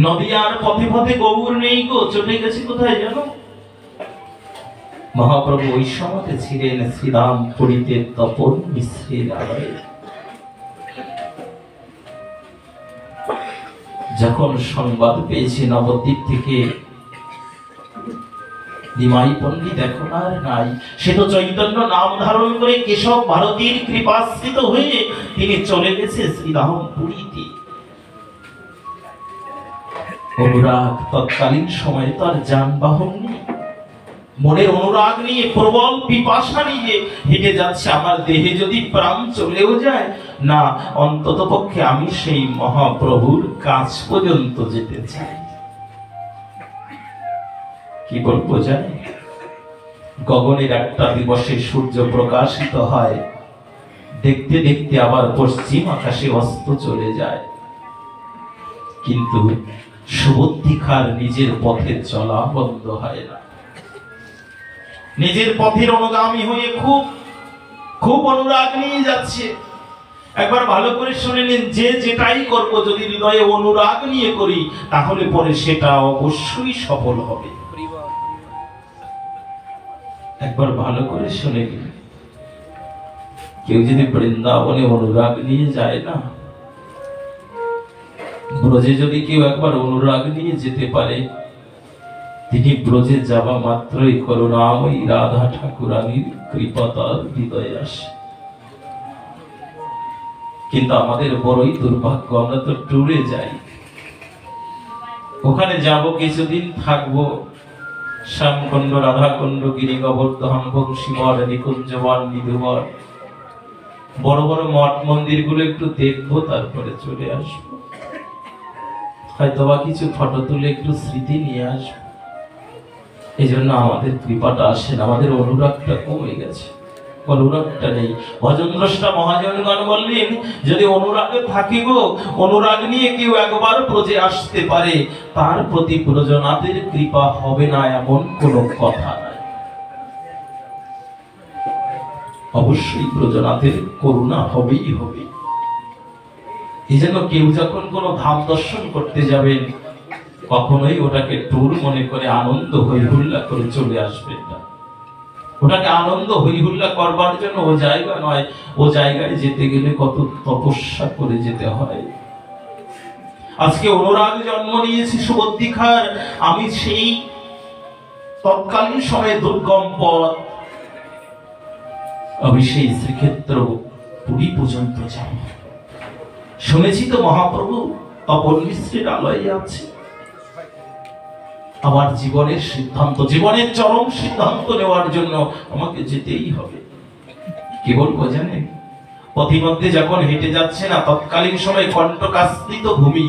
Speaker 1: নদিয়ার পথে পথে গৌর নেই গো, চলে গেছে কোথায় জানো? মহাপ্রভু ওই সময়তে ছিলেন শ্রীরাম পুরীতে তপন মিশ্রের আলয়ে। যখন সংবাদ পেয়েছে নবদ্বীপ থেকে নিমাই পণ্ডিত এখন আর নাই, সে তো চৈতন্য নাম ধারণ করে কেশব ভারতীর কৃপাশ্রিত হয়ে তিনি চলে গেছে শ্রীরাম পুরীতে। অনুরাগ তৎকালীন সময়ে তো আর যানবাহন নেই, মনের অনুরাগ নিয়ে প্রবল পিপাসা নিয়ে হেঁটে যাচ্ছে। আমার দেহে যদি প্রাণ চলেও যায় না, অন্তত পক্ষে আমি সেই মহাপ্রভুর কাছ পর্যন্ত যেতে চাই। কি বলবো জানি? গগনের একটা দিবসে সূর্য প্রকাশিত হয়, দেখতে দেখতে আবার পশ্চিম আকাশে অস্ত চলে যায়, কিন্তু সুবুদ্ধিকার নিজের পথে চলা বন্ধ হয় না। নিজের পথের অনুগামী হয়ে খুব খুব অনুরাগ নিয়ে যাচ্ছে। একবার ভালো করে শুনে নিন, যে যেটাই করব যদি হৃদয়ে অনুরাগ নিয়ে করি, তাহলে পরে সেটা অবশ্যই সফল হবে। একবার ভালো করে শুনে নিন, কেউ যদি বৃন্দাবনে অনুরাগ নিয়ে যায় না, ব্রজে যদি কেউ একবার অনুরাগ নিয়ে যেতে পারে, তিনি ব্রজে যাওয়া মাত্রই করুণাময়ী রাধা ঠাকুরানীর কৃপা তার হৃদয়ে আসে। কিন্তু আমাদের বড়ই দুর্ভাগ্য, আমরা তো ট্যুরে যাই, ওখানে যাব, কিছুদিন থাকবো, শ্যামকুণ্ড, রাধাকুণ্ড, গিরি গোবর্ধন, বংশীবর, নিকুঞ্জবন, নিধুবন, বড় বড় মঠ মন্দির গুলো একটু দেখবো, তারপরে চলে আসবো। হয়তোবা কিছু ফটো তুলে একটু স্মৃতি নিয়ে আসবো। এই জন্য আমাদের কৃপাটা আসে না, আমাদের অনুরাগটা কমে গেছে, অনুরাগটা নেই। ভজনদ্রষ্টা মহাজনগণ বললেন, যদি অনুরাগে থাকি গো, অনুরাগ নিয়ে কেউ একবার ব্রজে আসতে পারে, তার প্রতি ব্রজনাথের কৃপা হবে না এমন কোনো কথা নাই। অবশ্যই ব্রজনাথের করুণা হবেই হবে। এই জন্য কেউ যখন কোনো ধাম দর্শন করতে যাবেন, কখনোই ওটাকে ট্যুর মনে করে আনন্দ হইহুল্লা করে চলে আসবেন না। ওটাকে আনন্দ হইহুল্লা করবার জন্য ও জায়গা নয়, ও জায়গায় যেতে গেলে কত তপস্যা করে যেতে হয়। আজকে অনুরাগ জন্ম নিয়েছি সুবুদ্ধিকার, আমি সেই তৎকালীন সময়ে দুর্গম পথ, আমি সেই শ্রীক্ষেত্র পুরী পর্যন্ত যাব। শুনেছি তো মহাপ্রভু তপন মিশ্রের আলয়ে আছে। আমার জীবনের সিদ্ধান্ত, জীবনের চরম সিদ্ধান্ত নেওয়ার জন্য আমাকে যেতেই হবে। কি বলবো জানেন? পথিমধ্যে যখন হেঁটে যাচ্ছে না, তৎকালীন সময় কণ্টকাশ্রিত ভূমি,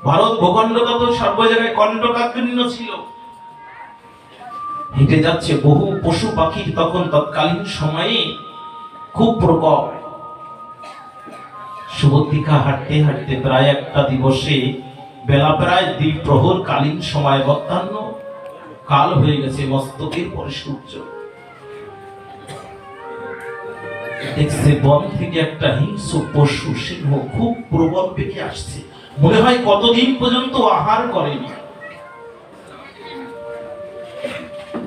Speaker 1: ভারত ভূখণ্ডটা তো সর্ব জায়গায় কণ্টকাকীর্ণ ছিল। হেঁটে যাচ্ছে, বহু পশু পাখির তখন তৎকালীন সময়ে খুব প্রকোপ। সুবুদ্ধিকা হাঁটতে হাঁটতে প্রায় একটা দিবসে বেলা প্রায় দ্বিপ্রহর কালীন সময়, মধ্যাহ্ন কাল হয়ে গেছে, মস্তকের পরে সূর্য। দেখছে বন থেকে একটা হিংস্র পশু সিংহ খুব প্রবল বেগে আসছে, মনে হয় কতদিন পর্যন্ত আহার করেনি।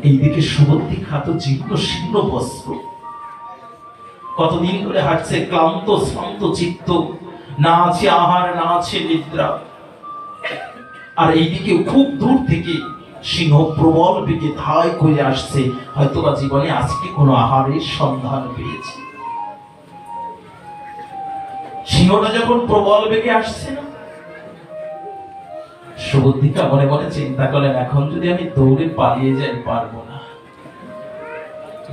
Speaker 1: এইদিকে সুবর্তিকা তো জীর্ণ শীর্ণ বস্ত্র, কতদিন ধরে হাঁটছে, ক্লান্ত শ্রান্ত চিত্ত, না আছে আহার, না আছে নিদ্রা। আর এইদিকে খুব দূর থেকে সিংহ প্রবল বেগে ধায় করে আসছে, হয়তোবা জীবনে আজকে কোনো আহারের সন্ধান পেয়েছে। সিংহটা যখন প্রবল বেগে আসছে না, সুবর্তিকা মনে মনে চিন্তা করলেন, এখন যদি আমি দৌড়ে পালিয়ে যাই পারবো না,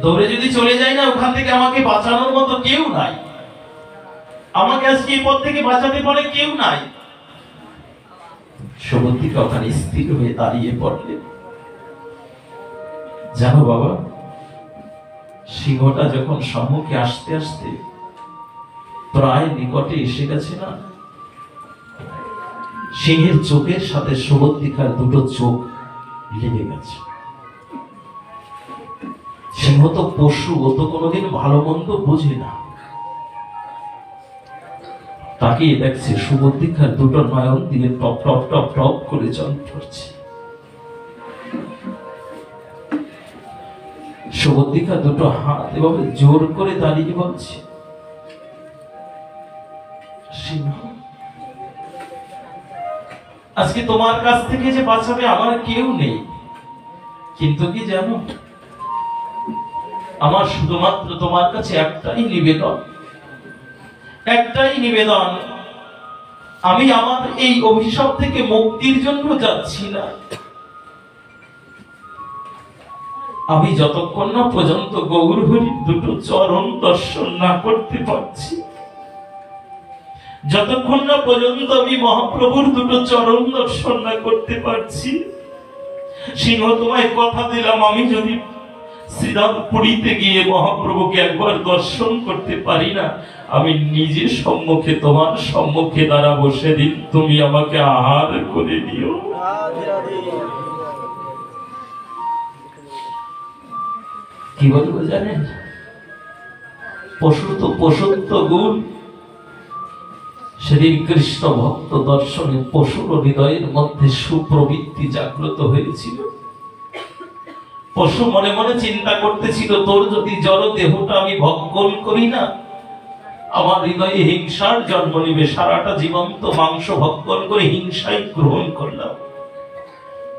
Speaker 1: দৌড়ে যদি চলে যাই না, ওখান থেকে আমাকে বাঁচানোর মতো কেউ নাই, আমাকে আজকে এই পথ থেকে বাঁচাতে পারে কেউ নাই। সুবর্তিকা ওখানে স্থির হয়ে দাঁড়িয়ে পড়লেন। জানো বাবা, সিংহটা যখন সম্মুখে আসতে আসতে প্রায় নিকটে এসে গেছে না, সিংহের চোখের সাথে সুবর্তিকার দুটো চোখ লেগে গেছে। সিংহ তো পশু, ও তো কোনোদিন ভালো মন্দ বোঝে না। তাকিয়ে দেখছে সুবর্তিকার দুটো নয়ন দিয়ে টপ টপ টপ টপ করে জল পড়ছে। সুবর্তিকা দুটো হাত এভাবে জোর করে দাঁড়িয়ে বলছে, সিংহ, আজকে তোমার কাছ থেকে যে বাঁচাবে আমার কেউ নেই, কিন্তু কি জানো, আমার শুধুমাত্র তোমার কাছে একটাই নিবেদন, একটাই নিবেদন, আমি আমার এই অভিশাপ থেকে মুক্তির জন্য যাচ্ছি না। আমি যতক্ষণ না পর্যন্ত গৌরহরির দুটো চরণ দর্শন না করতে পারছি, যতক্ষণ না পর্যন্ত আমি মহাপ্রভুর দুটো চরণ দর্শন না করতে পারছি, সিংহ তোমায় কথা দিলাম, আমি যদি শ্রীরামপুরীতে গিয়ে মহাপ্রভুকে একবার দর্শন করতে পারি না, আমি নিজে সম্মুখে তোমার সম্মুখে দ্বারা বসে দিন, তুমি আমাকে আহার করে দিও। কি বলবো জানেন, পশু তো পশুত্ব গুণ, সেদিন কৃষ্ণ ভক্ত দর্শনে পশুর হৃদয়ের মধ্যে সুপ্রবৃত্তি জাগ্রত হয়েছিল। পশু মনে মনে চিন্তা করতেছিল, তোর যদি জড় দেহটা আমি ভক্ষণ করি না, আমার হৃদয়ে হিংসার জন্ম নিবে, সারাটা জীবন তো মাংস ভক্ষণ করে হিংসাই গ্রহণ করলাম।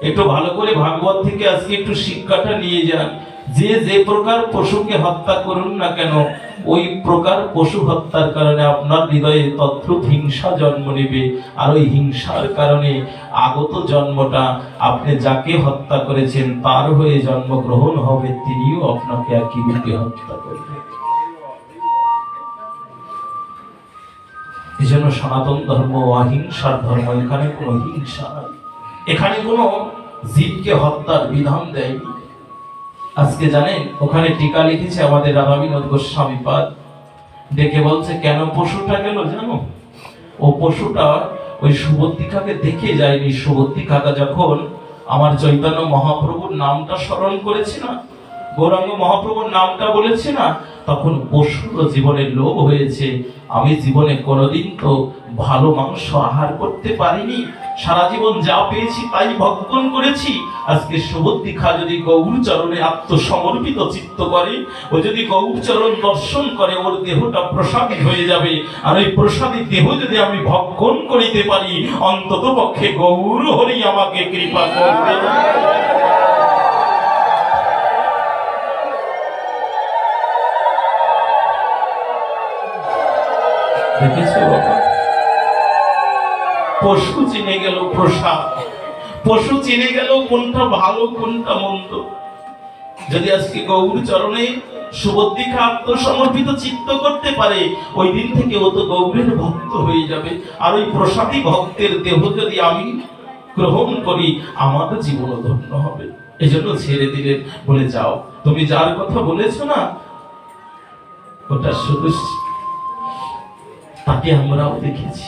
Speaker 1: একটু ভালো করে ভাগবত থেকে আজকে একটু শিক্ষাটা নিয়ে যান, যে প্রকার পশুকে হত্যা করুন না কেন, ওই প্রকার পশু হত্যার কারণে আপনার হৃদয়ে তদ্রূপ হিংসা জন্ম নেবে, আর ওই হিংসার কারণে আগত জন্মটা আপনি যাকে হত্যা করেছেন তার হয়ে জন্মগ্রহণ হবে, তিনিও আপনাকে একই রূপে হত্যা করবে। এই জন্য সনাতন ধর্ম অহিংসার ধর্ম, এখানে কোনো হিংসা নাই, এখানে কোনো জীবকে হত্যার বিধান দেয়নি। আজকে জানেন ওখানে টিকা লিখেছে আমাদের রাধা বিনোদ গোস্বামী পাদ, ডেকে বলছে কেন পশুটা গেল জানো, ও পশুটা ওই সুবর্তিকাকে দেখে যায়নি। সুবর্তিকাটা যখন আমার চৈতন্য মহাপ্রভুর নামটা স্মরণ করেছে না, গৌরাঙ্গ মহাপ্রভুর নামটা বলেছে না, তখন পশুর জীবনে লোভ হয়েছে, আমি জীবনে কোনোদিন তো ভালো মাংস আহার করতে পারিনি, সারা জীবন যা পেয়েছি তাই ভক্ষণ করেছি। আজকে সুবর্তিকা যদি গৌর চরণে আত্মসমর্পিত চিত্ত করে, ও যদি গৌর চরণ দর্শন করে, ওর দেহটা প্রসাদী হয়ে যাবে, আর ওই প্রসাদী দেহ যদি আমি ভক্ষণ করিতে পারি, অন্তত পক্ষে গৌর হরি আমাকে কৃপা করবে। দেখেছো বাবা, পশু চিনে গেল প্রসাদ, পশু চিনে গেল কোনটা ভালো কোনটা মন্দ। যদি আজকে গৌর চরণে সুবর্তিকা আত্মসমর্পিত চিত্ত করতে পারে, ওই দিন থেকে ও তো গৌরের ভক্ত হয়ে যাবে, আর ওই প্রসাদী ভক্তের দেহ যদি আমি গ্রহণ করি, আমার জীবন ধন্য হবে। এই জন্য ছেড়ে দিলেন, বলে যাও, তুমি যার কথা বলেছো না, ওটা শুধু তাকে আমরাও দেখেছি।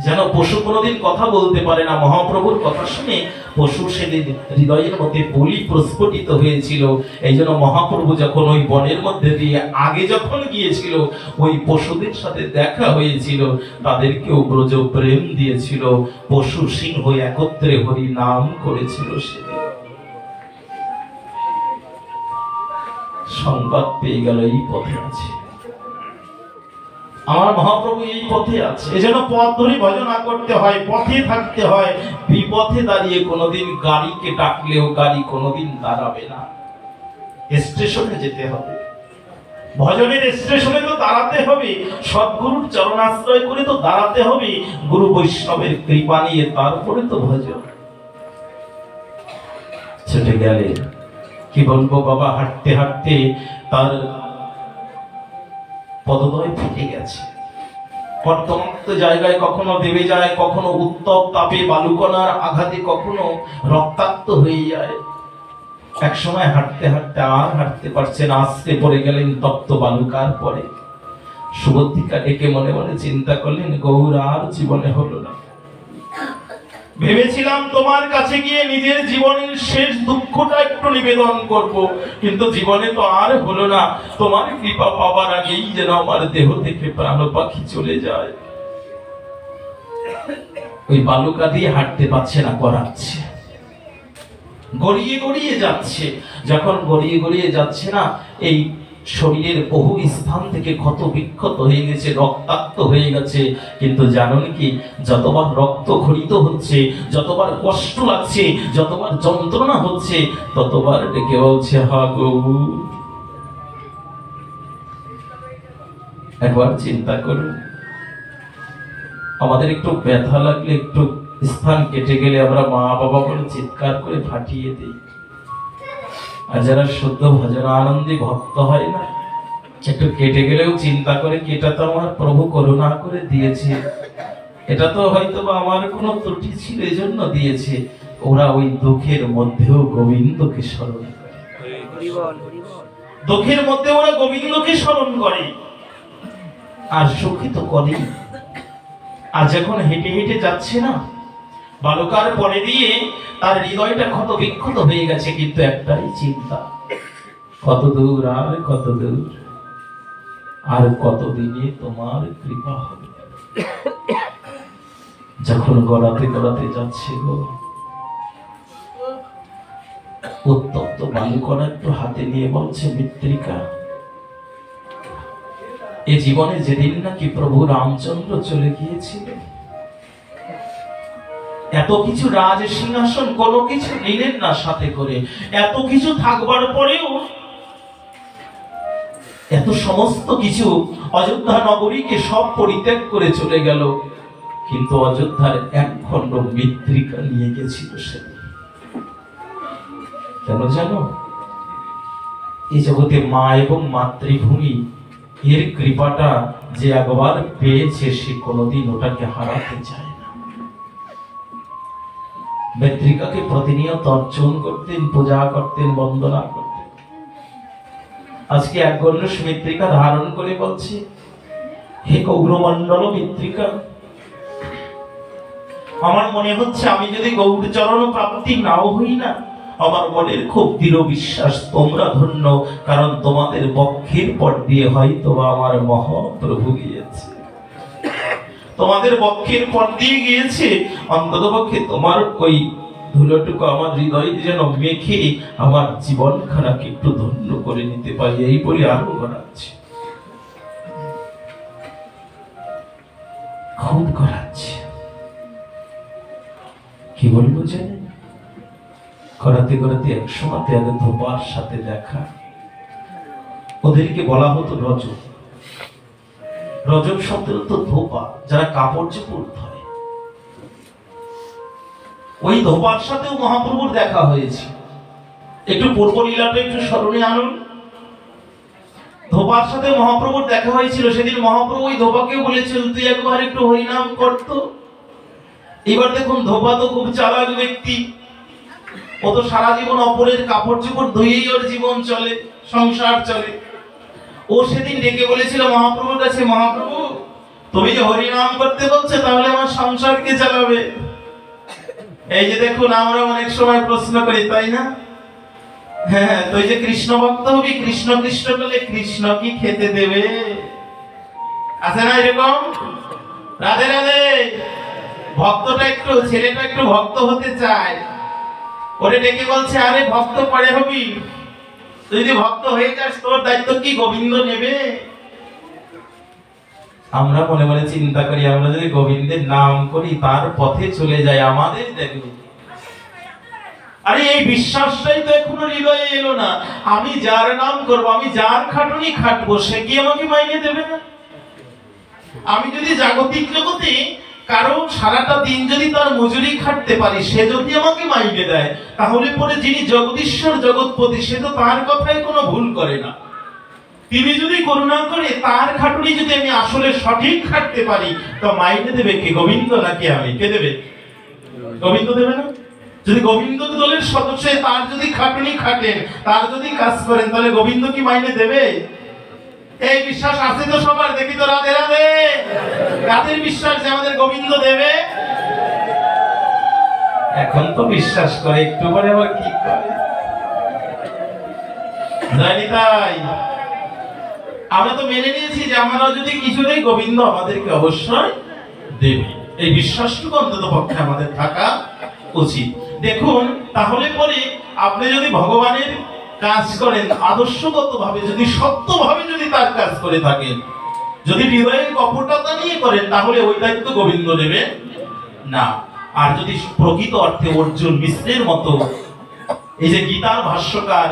Speaker 1: যেন পশু কোনোদিন কথা বলতে পারে না, মহাপ্রভুর কথা শুনে পশু সেদিন হৃদয়ের মধ্যে বলি প্রস্ফুটিত হয়েছিল। এই জন্য মহাপ্রভু যখন ওই বনের মধ্যে দিয়ে আগে যখন গিয়েছিল, ওই পশুদের সাথে দেখা হয়েছিল, তাদেরকেও ব্রজ প্রেম দিয়েছিল, পশু সিংহ একত্রে হরি নাম করেছিল সেদিন। সংবাদ পেয়ে গেল এই পথে আছে, আমার মহাপ্রভু এই পথে আছে। এজন্য পথ ধরে ভজনা করতে হয়, পথে থাকতে হয়। বিপথে দাঁড়িয়ে কোনোদিন গাড়িকে ডাকলেও গাড়ি কোনোদিন দাঁড়াবে না। স্টেশনে যেতে হবে, ভজনের স্টেশনে তো দাঁড়াতে হবে, সদ্গুরুর চরণাশ্রয় করে তো দাঁড়াতে হবে, গুরু বৈষ্ণবের কৃপা নিয়ে তারপরে তো ভজন। ছুটে গেলে কি বলবো বাবা, হাঁটতে হাঁটতে তার পদদ্বয় ফেটে গেছে। পর্যন্ত জায়গায় কখনো দেবে যায়, কখনো উত্তপ তাপে বালুকণার আঘাতে কখনো রক্তাক্ত হয়ে যায়। এক সময় হাঁটতে হাঁটতে আর হাঁটতে পারছেন, আস্তে পড়ে গেলেন তপ্ত বালুকার পরে। সুবদ্ধিকা ডেকে মনে মনে চিন্তা করলেন, গৌর আর জীবনে হলো না। ভেবেছিলাম তোমার কাছে গিয়ে নিজের জীবনের শেষ দুঃখটা একটু নিবেদন করব, কিন্তু জীবনে তো আর হলো না। তোমার কৃপা পাওয়ার আগেই যেন আমার দেহ থেকে প্রাণ পাখি চলে যায়। ওই বালুকা দিয়ে হাঁটতে পারছে না, করাচ্ছে, গড়িয়ে গড়িয়ে যাচ্ছে। যখন গড়িয়ে গড়িয়ে যাচ্ছে না, এই শরীরের বহু স্থান থেকে ক্ষত বিক্ষত হয়ে গেছে, রক্তাক্ত হয়ে গেছে। কিন্তু জানেন কি, যতবার রক্ত খরিত হচ্ছে, যতবার কষ্ট লাগছে, যতবার যন্ত্রণা হচ্ছে, ততবার ডেকে বলছে, হা গৌর। একবার চিন্তা করুন, আমাদের একটু ব্যথা লাগলে, একটু স্থান কেটে গেলে আমরা মা বাবা বলে চিৎকার করে ফাটিয়ে দিই। আর যারা শুদ্ধ ভজন আনন্দী ভক্ত হয় না, একটু কেটে গেলেও চিন্তা করে, এটা তো আমার প্রভু করুণা করে দিয়েছে, এটা তো হয়তো বা আমার কোনো ত্রুটি ছিল এই জন্য দিয়েছে। ওরা ওই দুঃখের মধ্যেও গোবিন্দকে স্মরণ করে, দুঃখের মধ্যে ওরা গোবিন্দকে স্মরণ করে, আর সুখী তো করেই। আর যখন হেঁটে হেঁটে যাচ্ছে না, বালুকার পরে দিয়ে তার হৃদয়টা ক্ষত বিক্ষত হয়ে গেছে, কিন্তু একটাই চিন্তা, কত দূর আর কত দূর, আর কতদিনে তোমার কৃপা হবে। যখন গড়াতে গড়াতে যাচ্ছে গো, উত্তপ্ত বালুকণা একটু হাতে নিয়ে বলছে, মিত্রিকা, এ জীবনে যেদিন নাকি প্রভু রামচন্দ্র চলে গিয়েছিলেন, এত কিছু রাজ সিংহাসন কোনো কিছু নিলেন না সাথে করে, এত কিছু থাকবার পরেও, এত সমস্ত কিছু অযোধ্যা নগরীকে সব পরিত্যাগ করে চলে গেল, কিন্তু অযোধ্যার এক খণ্ড মৃত্তিকা নিয়ে গেছিল সে। কেন জানো? এই জগতে মা এবং মাতৃভূমি এর কৃপাটা যে একবার পেয়েছে, সে কোনোদিন ওটাকে হারাতে চায় না। মৃত্তিকাকে প্রতিনিয়ত অর্চন করতেন, পূজা করতেন, বন্দনা করতেন। আজকে এক গণ্য মৃত্তিকা ধারণ করে বলছে, হে গৌরমণ্ডল মৃত্তিকা, আমার মনে হচ্ছে আমি যদি গৌরচরণ প্রাপ্তি নাও হই না, আমার মনের খুব দৃঢ় বিশ্বাস তোমরা ধন্য, কারণ তোমাদের বক্ষের পর দিয়ে হয়তো আমার মহাপ্রভু গিয়েছে, তোমাদের বক্ষের পর দিয়ে গিয়েছে। অন্তত পক্ষে তোমার ওই ধুলোটুকু আমার হৃদয় যেন মেখে আমার জীবন খানাকে একটু ধন্য করে নিতে পারি, এই বলে আরো করাচ্ছে, খুব করাচ্ছে। কি বলবো জানেন, করাতে করাতে এক সময় ধোপার সাথে দেখা। ওদেরকে বলা হতো রজক। রজক শব্দের তো ধোপা, যারা কাপড় চোপড় ধরে। ওই ধোপার সাথেও মহাপ্রভুর দেখা হয়েছে। একটু পূর্ব লীলাটা একটু স্মরণে আনুন। ধোপার সাথে মহাপ্রভুর দেখা হয়েছিল। সেদিন মহাপ্রভু ওই ধোপাকেও বলেছিল, তুই একবার একটু হরিনাম করতো। এবার দেখুন, ধোপা তো খুব চালাক ব্যক্তি, ও তো সারা জীবন অপরের কাপড় চোপড় ধুয়েই ওর জীবন চলে, সংসার চলে। ও সেদিন ডেকে বলেছিল মহাপ্রভুর কাছে, মহাপ্রভু তুমি যে হরিনাম করতে বলছো, তাহলে আমার সংসার কে চালাবে? এই যে দেখুন, আমরা অনেক সময় প্রশ্ন করি, তাই না? হ্যাঁ, তুই যে কৃষ্ণ ভক্ত হবি, কৃষ্ণ কৃষ্ণ বলে কৃষ্ণ কি খেতে দেবে? আছে না এরকম? রাধে রাধে। ভক্তটা একটু, ছেলেটা একটু ভক্ত হতে চায়, ওরে ডেকে বলছে, আরে ভক্ত পরে হবি, তুই যদি ভক্ত হয়ে যাস তোর দায়িত্ব কি গোবিন্দ নেবে? আমরা মনে মনে চিন্তা করি আমরা যদি গোবিন্দের নাম করি তার পথে চলে যাই আমাদের দেখবে। আরে এই বিশ্বাসটাই তো এখনো হৃদয়ে এলো না। আমি যার নাম করব, আমি যার খাটুনি খাটবো, সে কি আমাকে মাইনে দেবে না? আমি যদি জাগতিক জগতে কারণ সারাটা দিন যদি তার মজুরি খাটতে পারি, সে যদি আমাকে মাইনে দেয়, তাহলে পরে যিনি জগদীশ্বর জগৎপতি সে তো তার কথায় কোনো ভুল করে না। তিনি যদি করুণা করে তার খাটুনি যদি আমি আসলে সঠিক খাটতে পারি, তো মাইনে দেবে কে? গোবিন্দ নাকি আমি? কে দেবে? গোবিন্দ দেবে না? যদি গোবিন্দ দলের সদস্য তার যদি খাটুনি খাটেন, তার যদি কাজ করেন, তাহলে গোবিন্দ কি মাইনে দেবে? এই বিশ্বাস আছে তো সবার? দেখি তো রাধে রাধে। কাদের বিশ্বাস যে আমাদের গোবিন্দ দেবে? এখন তো বিশ্বাস করে, একটু পরে আবার কি করে জানি। তাই আমরা তো মেনে নিয়েছি যে আমরা যদি কিছু নেই, গোবিন্দ আমাদেরকে অবশ্যই দেবে। এই বিশ্বাসটুকু অন্তত পক্ষে আমাদের থাকা উচিত। দেখুন, তাহলে পরে আপনি যদি ভগবানের কাজ করেন আদর্শগত ভাবে, যদি সত্যভাবে যদি তার কাজ করে থাকেন, যদি হৃদয়ের কপটতা নিয়ে করেন, তাহলে ওই দায়িত্ব গোবিন্দ নেবে না। আর যদি প্রকৃত অর্থে অর্জুন মিশ্রের মতো, এই যে গীতার ভাষ্যকার,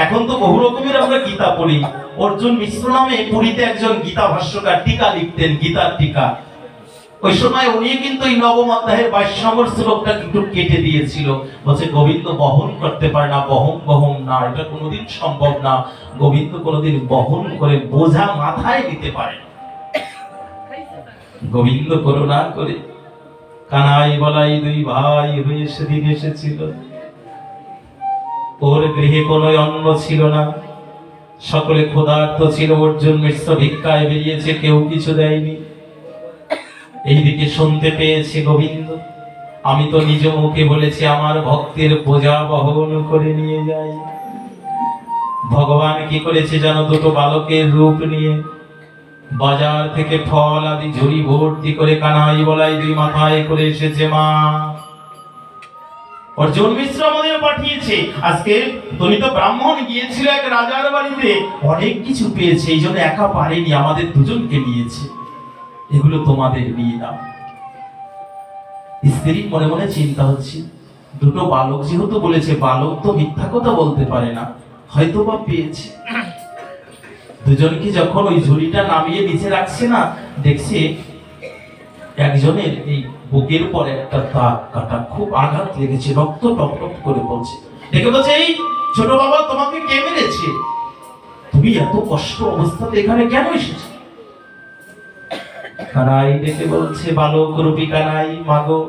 Speaker 1: এখন তো বহু রকমের আমরা গীতা পড়ি, অর্জুন মিশ্র নামে পুরীতে একজন গীতা ভাষ্যকার টিকা লিখতেন, গীতার টিকা। ওই সময় উনি কিন্তু এই নবম অধ্যায়ের 22 নম্বর শ্লোকটা একটু কেটে দিয়েছিল। বলছে গোবিন্দ বহন করতে পারে না, বহন না, এটা কোনোদিন সম্ভব না। গোবিন্দ কোনোদিন বহন করে বোঝা মাথায় নিতে পারে না। গোবিন্দ করুণা করে কানাই বলাই দুই ভাই হয়ে সেদিন এসেছিল। ওর গৃহে কোনো অন্ন ছিল না, সকলে ক্ষুধার্ত ছিল। অর্জুন মিশ্র ভিক্ষায় বেরিয়েছে, কেউ কিছু দেয়নি। এইদিকে শুনতে পেয়েছে গোবিন্দ, আমি তো নিজ মুখে বলেছি আমার ভক্তের বোঝা বহন করে নিয়ে যাই। ভগবান কি করেছে জানো? দুটো বালকের রূপ নিয়ে বাজার থেকে ফল আদি ঝুড়ি ভর্তি করে কানাই বলাই দুই মাথায় করে এসেছে। মা, অর্জুন মিশ্র আমাদের পাঠিয়েছে। আজকে তুমি তো ব্রাহ্মণ, গিয়েছিল এক রাজার বাড়িতে, অনেক কিছু পেয়েছে, এই জন্য একা পারেনি, আমাদের দুজনকে নিয়েছে। এগুলো তোমাদের নিয়ে নাও। স্ত্রী মনে মনে চিন্তা হচ্ছে, দুটো বালক যেহেতু বলেছে, বালক তো মিথ্যা কথা বলতে পারে না, হয়তো বা পেয়েছে। দুজনকে যখন ওই ঝুড়িটা নামিয়ে নিচে রাখছে না, দেখছে একজনের এই বুকের পরে একটা দাগ কাটা, খুব আঘাত লেগেছে, রক্ত টপটপ করে পড়ছে। দেখে বলছে, এই ছোট বাবা, তোমাকে কে মেরেছে? তুমি এত কষ্ট অবস্থাতে এখানে কেন এসেছো? কানাই ডেকে বলছে, বালক রূপী কানাই, মাগো,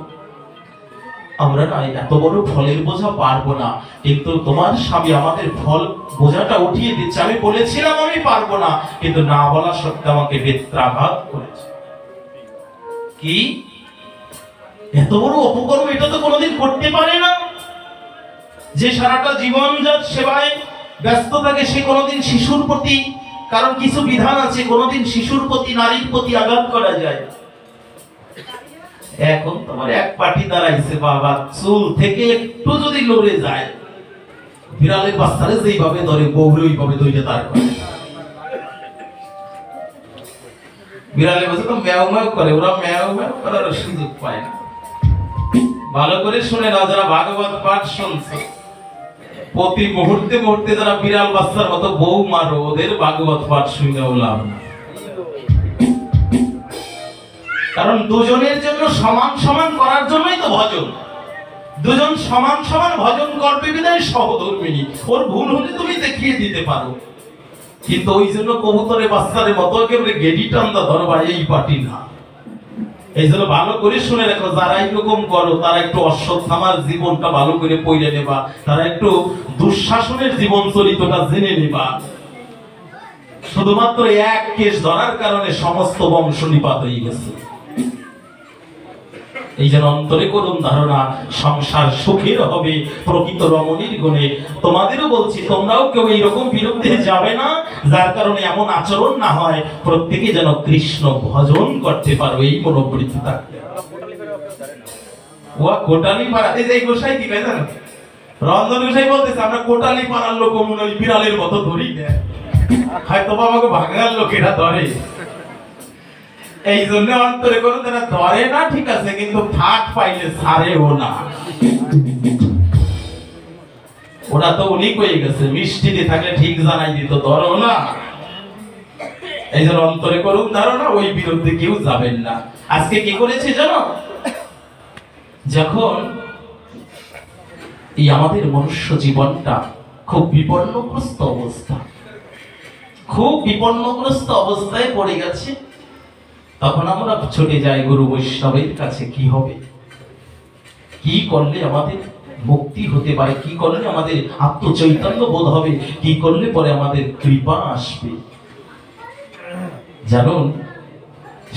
Speaker 1: আমরা না এত বড় ফলের বোঝা পারবো না, কিন্তু তোমার স্বামী আমাদের ফল বোঝাটা উঠিয়ে দিচ্ছে। আমি বলেছিলাম আমি পারবো না, কিন্তু না বলা সত্ত্বেও আমাকে বেত্রাঘাত করেছে। কি এত বড় অপকর্ম? এটা তো কোনোদিন করতে পারে না। যে সারাটা জীবন যার সেবায় ব্যস্ত থাকে, সে কোনোদিন শিশুর প্রতি, কারণ কিছু বিধান আছে, কোনোদিন শিশুর প্রতি, নারীর প্রতি আঘাত করা যায়। এখন তোমার এক পাটি দাঁড়াইছে, বাবা চুল থেকে একটু যদি লড়ে যায়, বিড়ালের বাচ্চারে যেইভাবে ধরে, বউরে ওইভাবে ধরে তার করে। বিড়ালের বাচ্চা তো ম্যাও ম্যাও করে, ওরা ম্যাও ম্যাও করার সুযোগ পায় না। ভালো করে শুনে না, যারা ভাগবত পাঠ শুনছে, প্রতি মুহূর্তে মুহূর্তে যারা বিড়াল বাচ্চার মতো বউ মারো, ওদের ভাগবত পাঠ শুনেও লাভ না। কারণ দুজনের জন্য সমান সমান করার জন্যই তো ভজন। দুজন সমান সমান ভজন করবে বিধায় সহধর্মিণী, ওর ভুল হলে তুমি দেখিয়ে দিতে পারো। কিন্তু ওই জন্য কবুতরের বাচ্চাদের মতো একেবারে গেডি টান্দা ধরবা, এই পার্টি না। এই জন্য ভালো করে শুনে রাখো, যারা এরকম করো তারা একটু অশ্বত্থামার জীবনটা ভালো করে পড়ে নেবা, তারা একটু দুঃশাসনের জীবন চরিত্রটা জেনে নেবা। শুধুমাত্র এক কেস ধরার কারণে সমস্ত বংশ নিপাত হয়ে গেছে। এই যেন অন্তরে করুন ধারণা, সংসার সুখের হবে প্রকৃত রমণীর গুণে। তোমাদেরও বলছি, তোমরাও কেউ এইরকম বিরুদ্ধে যাবে না, যার কারণে এমন আচরণ না হয়। প্রত্যেকে যেন কৃষ্ণ ভজন করতে পারো, এই মনোবৃত্তি থাকবে। ওয়া কোটালি পাড়া, এই যে গোসাই কি জানো, রঞ্জন গোসাই বলতেছে আমরা কোটালি পাড়ার লোক মনে ওই বিড়ালের মতো ধরি না, হয়তো বাবাকে ভাঙার লোকেরা ধরে, এই জন্য অন্তরে করুন তারা ধরে না, ঠিক আছে, কিন্তু ফাঁক পাইলে ছাড়েও না। ওরা তো উনি কয়ে গেছে মিষ্টি দিয়ে থাকলে ঠিক জানাই দিত, ধরো না। এই জন্য অন্তরে করুন ধারণা, ওই বিরুদ্ধে কেউ যাবেন না। আজকে কি করেছে জানো, যখন এই আমাদের মনুষ্য জীবনটা খুব বিপন্নগ্রস্ত অবস্থা, খুব বিপন্নগ্রস্ত অবস্থায় পড়ে গেছে, তখন আমরা ছুটে যাই গুরু বৈষ্ণবের কাছে। কি হবে, কি করলে আমাদের মুক্তি হতে পারে, কি করলে আমাদের আত্মচৈতন্য বোধ হবে, কি করলে পরে আমাদের কৃপা আসবে। জানুন,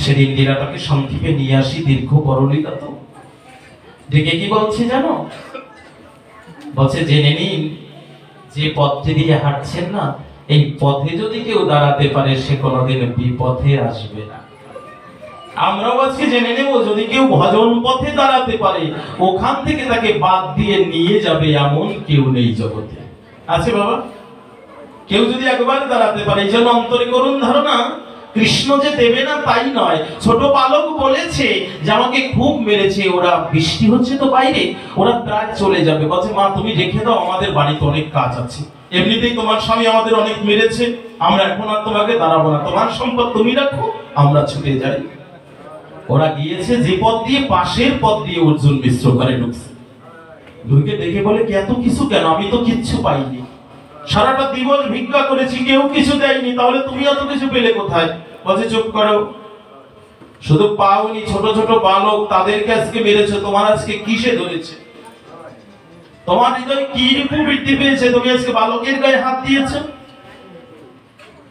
Speaker 1: সেদিন লীলাটাকে সংক্ষেপে নিয়ে আসি, দীর্ঘ পরলীলা তো। ডেকে কি বলছে জানো, বলছে জেনে নিন যে পথে দিয়ে হাঁটছেন না, এই পথে যদি কেউ দাঁড়াতে পারে সে কোনোদিন বিপথে আসবে না। আমরাও আজকে জেনে নেব, যদি কেউ ভজন পথে দাঁড়াতে পারে ওখান থেকে তাকে বাদ দিয়ে নিয়ে যাবে এমন কেউ নেই জগতে। আছে বাবা, কেউ যদি একবার দাঁড়াতে পারে। এই জন্য অন্তরে করুন ধারণা, কৃষ্ণ যে দেবে না তাই নয়। ছোট বালক বলেছে যে আমাকে খুব মেরেছে, ওরা বৃষ্টি হচ্ছে তো বাইরে, ওরা প্রায় চলে যাবে, বলছে মা তুমি রেখে দাও, আমাদের বাড়িতে অনেক কাজ আছে, এমনিতেই তোমার স্বামী আমাদের অনেক মেরেছে, আমরা এখন আর তোমাকে দাঁড়াবো না, তোমার সম্পদ তুমি রাখো, আমরা ছুটে যাই। ওরা গিয়েছে যে পথ দিয়ে, পাশের পথ দিয়ে অর্জুন মিশ্র ঘরে ঢুকছে। ঢুকে দেখে বলে এত কিছু কেন, আমি তো কিচ্ছু পাইনি, সারাটা দিবস ভিক্ষা করেছি, কেউ কিছু দেয়নি, তাহলে তুমি এত কিছু পেলে কোথায়? বলছে চুপ করো, শুধু পাওনি, ছোট ছোট বালক তাদেরকে আজকে মেরেছে, তোমার আজকে কিসে ধরেছে? তোমার হৃদয় কি রূপ বৃদ্ধি পেয়েছে, তুমি আজকে বালকের গায়ে হাত দিয়েছো?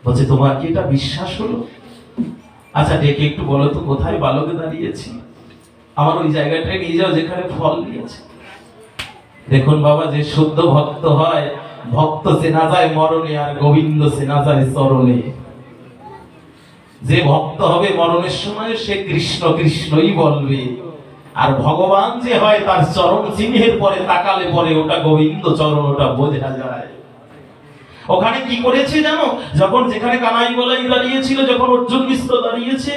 Speaker 1: বলছে তোমার কি এটা বিশ্বাস হলো? আচ্ছা ডেকে একটু বলো তো কোথায় বালকে দাঁড়িয়েছি, আমার ওই জায়গাটায় নিয়ে যাও যেখানে ফল দিয়েছে। দেখুন বাবা, যে শুদ্ধ ভক্ত হয়, ভক্ত চেনা যায় মরণে, আর গোবিন্দ চেনা যায় চরণে। যে ভক্ত হবে মরণের সময় সে কৃষ্ণ কৃষ্ণই বলবে, আর ভগবান যে হয় তার চরণ চিহ্নের পরে তাকালে পরে ওটা গোবিন্দ চরণ, ওটা বোঝা যায়। ওখানে কি করেছে জানো, যখন যেখানে কানাই বলাই দাঁড়িয়েছিল, যখন অর্জুন মিশ্র দাঁড়িয়েছে,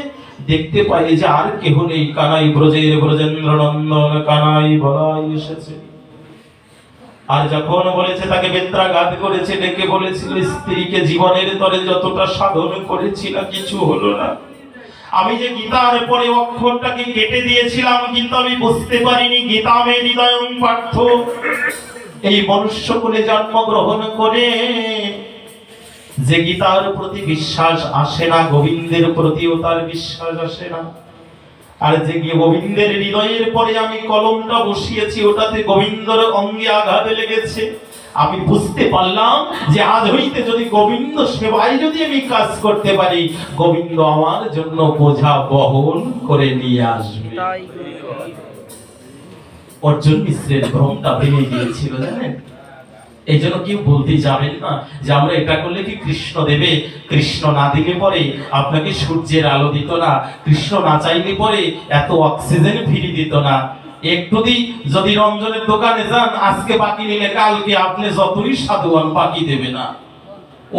Speaker 1: দেখতে পাই যে আর কেহ নেই, কানাই ব্রজের ব্রজেন্দ্র নন্দন কানাই বলাই এসেছে। আর যখন বলেছে তাকে বেত্রাঘাত করেছে, ডেকে বলেছিল স্ত্রীকে জীবনের তরে যতটা সাধন করেছিলাম কিছু হলো না, আমি যে গীতার পরে অক্ষরটাকে কেটে দিয়েছিলাম, কিন্তু আমি বুঝতে পারিনি গীতা মে হৃদয়ং পার্থ। এই মনুষ্য কুলে জন্মগ্রহণ করে যে গীতার প্রতি বিশ্বাস আসে না, গোবিন্দের প্রতিও তার বিশ্বাস আসে না। আর যে গোবিন্দের হৃদয়ের পরে আমি কলমটা বসিয়েছি, ওটাতে গোবিন্দর অঙ্গে আঘাত লেগেছে। আমি বুঝতে পারলাম যে আজ হইতে যদি গোবিন্দ সেবায় যদি আমি কাজ করতে পারি, গোবিন্দ আমার জন্য বোঝা বহন করে নিয়ে আসবে। অর্জুন মিশ্রের ভ্রমটা ভেঙে গিয়েছিল জানেন। এই জন্য কেউ বলতে যাবেন না যে আমরা এটা করলে কি কৃষ্ণ দেবে। কৃষ্ণ না দিলে পরে আপনাকে সূর্যের আলো দিত না, কৃষ্ণ না চাইলে পরে এত অক্সিজেন ফিরে দিত না। একটু যদি রঞ্জনের দোকানে যান, আজকে বাকি নিলে কালকে আপনি যতই সাধু হন বাকি দেবে না,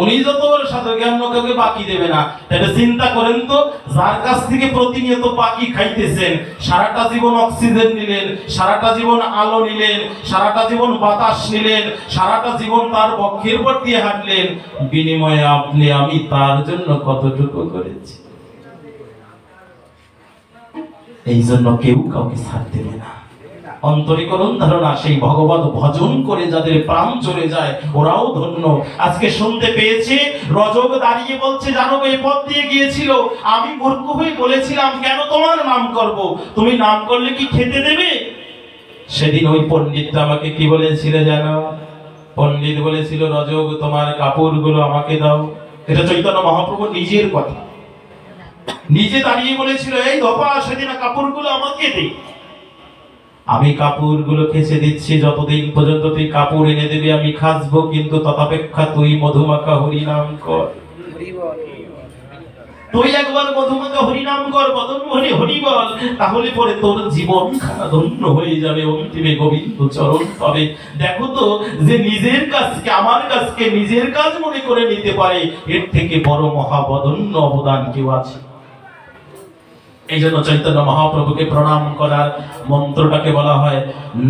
Speaker 1: উনি যত বড় সাধু জ্ঞান কাউকে বাকি দেবে না। তাহলে চিন্তা করেন তো, যার কাছ থেকে প্রতিনিয়ত বাকি খাইতেছেন, সারাটা জীবন অক্সিজেন নিলেন, সারাটা জীবন আলো নিলেন, সারাটা জীবন বাতাস নিলেন, সারাটা জীবন তার বক্ষের উপর দিয়ে হাঁটলেন, বিনিময়ে আপনি আমি তার জন্য কতটুকু করেছি। এই জন্য কেউ কাউকে ছাড় দেবে না। অন্তরীকরণ ধারণা, সেই ভগবত ভজন করে যাদের প্রাণ চলে যায় ওরাও ধন্য। আজকে শুনতে পেয়েছে রজক দাঁড়িয়ে বলছে, জানো এই পথ দিয়ে গিয়েছিল, আমি মূর্খ হয়ে বলেছিলাম কেন তোমার নাম করব, তুমি নাম করলে কি খেতে দেবে? সেদিন ওই পণ্ডিতটা আমাকে কি বলেছিল জানো? পণ্ডিত বলেছিল, রজক তোমার কাপড়গুলো আমাকে দাও। এটা চৈতন্য মহাপ্রভু নিজের কথা, নিজে দাঁড়িয়ে বলেছিল, এই ধপা সেদিন কাপড়গুলো আমাকে দে। আমি কাপড়গুলো খেচে দিচ্ছি, যতদিন পর্যন্ত তুই কাপড় এনে দেবে আমি খাসবো, কিন্তু তথাপেক্ষা তুই মধুমাখা হরি নাম কর। তুই একবার মধুমাখা হরিনাম কর, বদন ভরে হরি বল, তাহলে পরে তোর জীবন খানা ধন্য হয়ে যাবে, অন্তিমে গোবিন্দ চরণ পাবে। দেখো তো, যে নিজের কাজকে, আমার কাজকে নিজের কাজ মনে করে নিতে পারে, এর থেকে বড় মহাবদন্য অবদান কেউ আছে? এই জন্য চৈতন্য মহাপ্রভুকে প্রণাম করার মন্ত্রটাকে বলা হয়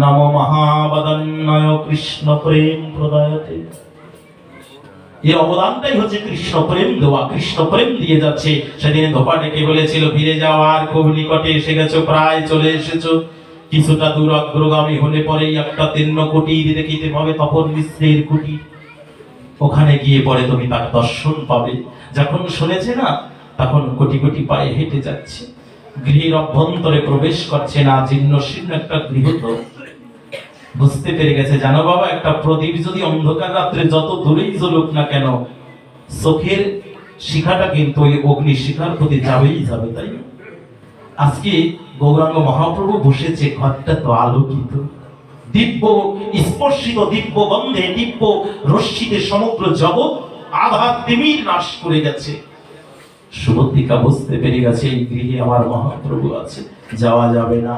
Speaker 1: নমো মহাবদন্নায় কৃষ্ণ প্রেম প্রদায়তে। এর অবদানটাই হচ্ছে কৃষ্ণ প্রেম দেওয়া, কৃষ্ণ প্রেম দিয়ে যাচ্ছে। সেদিন ধোপা ডেকে বলেছিল, ফিরে যাও, আর খুব নিকটে এসে গেছো, প্রায় চলে এসেছো। কিছুটা দূর অগ্রগামী হলে পরেই একটা 3 কুটির দেখিতে পাবে, তপন মিশ্রের কুটির। ওখানে গিয়ে পরে তুমি তার দর্শন পাবে। যখন শুনেছে না, তখন কোটি কোটি পায়ে হেঁটে যাচ্ছে, গৃহের অভ্যন্তরে প্রবেশ করছে না, জীর্ণ শীর্ণ একটা গৃহ। তো বুঝতে পেরে গেছে, জানো বাবা, একটা প্রদীপ যদি অন্ধকার রাত্রে যত দূরেই জ্বলুক না কেন, চোখের শিখাটা কিন্তু ওই অগ্নি শিখার প্রতি যাবেই যাবে। তাই আজকে গৌরাঙ্গ মহাপ্রভু বসেছে, ঘরটা তো আলোকিত, দিব্য স্পর্শিত, দিব্য গন্ধে, দিব্য রশ্মিতে সমগ্র জগৎ আধার তিমির নাশ করে গেছে। সুবর্ণিকা বুঝতে পেরে গেছে, এই গৃহে আমার মহাপ্রভু আছে, যাওয়া যাবে না।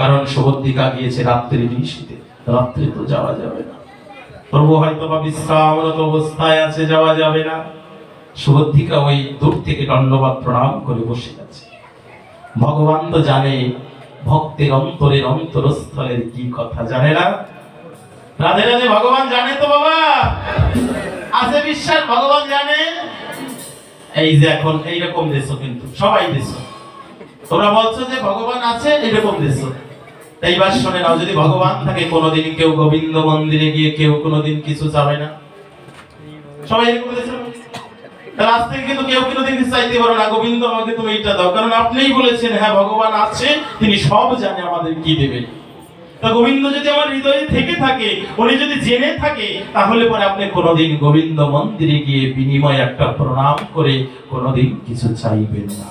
Speaker 1: কারণ সুবর্ণিকা গিয়েছে রাত্রি নিশীথে, রাত্রে তো যাওয়া যাবে না। প্রভু হয়তো বা বিশ্রামরত অবস্থায় আছে, যাওয়া যাবে না। সুবর্ণিকা ওই দূর থেকে দণ্ডবাদ প্রণাম করে বসে আছে। ভগবান তো জানে ভক্তের অন্তরের অন্তরস্থলের কি কথা, জানে না? রাধে রাধে। ভগবান জানে তো বাবা, আছে বিশ্বাস, ভগবান জানে। এই যে এখন এইরকম দেশ, কিন্তু সবাই দেশ, তোমরা বলছো যে ভগবান আছে, এইরকম দেশ। এইবার শুনে নাও, যদি ভগবান থাকে, কোনোদিন কেউ গোবিন্দ মন্দিরে গিয়ে কেউ কোনোদিন কিছু চাবে না, সবাই এরকম দেশ। তাহলে আজ থেকে কিন্তু কেউ কোনোদিন চাইতে পারো না, গোবিন্দ আমাকে তুমি এটা দাও, কারণ আপনিই বলেছেন হ্যাঁ ভগবান আছে, তিনি সব জানে আমাদের কি দেবে। তা গোবিন্দ যদি আমার হৃদয়ে থেকে থাকে, উনি যদি জেনে থাকে, তাহলে পরে আপনি কোনোদিন গোবিন্দ মন্দিরে গিয়ে বিনিময় একটা প্রণাম করে কোনোদিন কিছু চাইবেন না।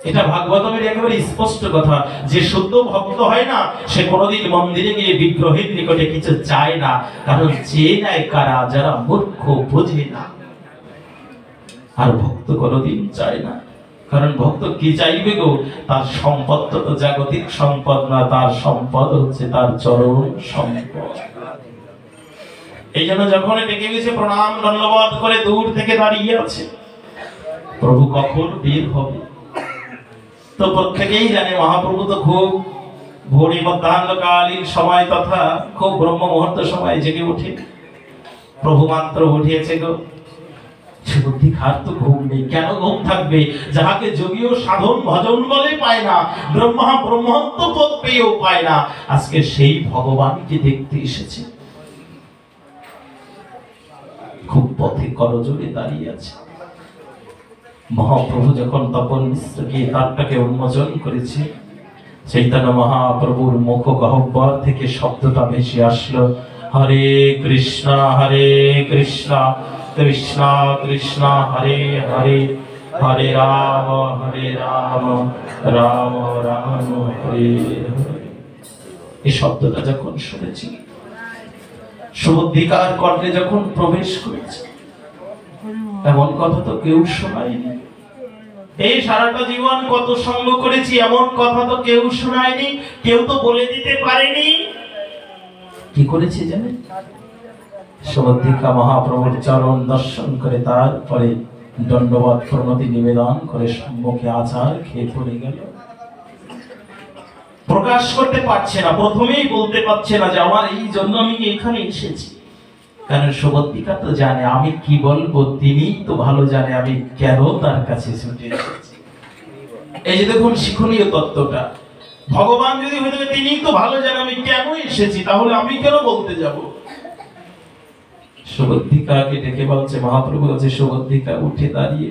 Speaker 1: এটা ভাগবতের একেবারে স্পষ্ট কথা। যে শুদ্ধ ভক্ত হয় না, সে কোনোদিন মন্দিরে গিয়ে বিগ্রহের নিকটে কিছু চায় না। কারণ চেয়ে নেয় কারা? যারা মূর্খ, বোঝে না। আর ভক্ত কোনোদিন চায় না, কারণ ভক্ত কি চাইবে গো? তার সম্পদ তো জাগতিক সম্পদ না, তার সম্পদ হচ্ছে তার চরম সম্পদ। এই জন্য যখন ডেকে গেছে, প্রণাম ধন্যবাদ করে দূর থেকে দাঁড়িয়ে আছে, প্রভু কখন বের হবে। তো প্রত্যেকেই জানে মহাপ্রভু তো খুব ভোরে মধ্যাহ্নকালীন সময় তথা খুব ব্রহ্ম মুহূর্ত সময় জেগে ওঠে। প্রভু মাত্র উঠিয়েছে গো, সুবুদ্ধিকার তো ঘুম নেই। কেন ঘুম থাকবে? যাহাকে যোগীও সাধন ভজন বলে পায় না, ব্রহ্মত্ব পদ পেয়েও পায় না, আজকে সেই ভগবানকে দেখতে এসেছে। খুব পথে করজোড়ে দাঁড়িয়ে আছে। মহাপ্রভু যখন তপন মিশ্রকে তারটাকে উন্মোচন করেছে, চৈতন্য মহাপ্রভুর মুখ গহ্বর থেকে শব্দটা ভেসে আসলো, হরে কৃষ্ণ কৃষ্ণ কৃষ্ণ হরে হরে, হরে রাম রাম রাম হরে হরে। এই শব্দটা যখন শুনেছি, সুবুদ্ধিকার কর্ণে যখন প্রবেশ করেছে, এমন কথা তো কেউ শোনায়নি। এই সারাটা জীবন কত সঙ্গ করেছি, এমন কথা তো কেউ শোনায়নি, কেউ তো বলে দিতে পারেনি। কি করেছে জানেন? সুবুদ্ধিকা মহাপ্রভুর চরণ দর্শন করে তারপরে দণ্ডবাদ প্রণতি নিবেদন করে সম্মুখে আচার খেয়ে পড়ে গেল। প্রকাশ করতে পারছে না, প্রথমেই বলতে পারছে না যে আমার এই জন্য আমি এখানে এসেছি। কারণ সুবুদ্ধিকা তো জানে আমি কি বলবো, তিনি তো ভালো জানে আমি কেন তার কাছে ছুটে এসেছি। এই যে দেখুন শিক্ষণীয় তত্ত্বটা, ভগবান যদি হয়ে থাকে, তিনি তো ভালো জানে আমি কেন এসেছি, তাহলে আমি কেন বলতে যাব? সুবুদ্ধিকাকে ডেকে বলছে মহাপ্রভু, বলছে সুবুদ্ধিকা উঠে দাঁড়িয়ে,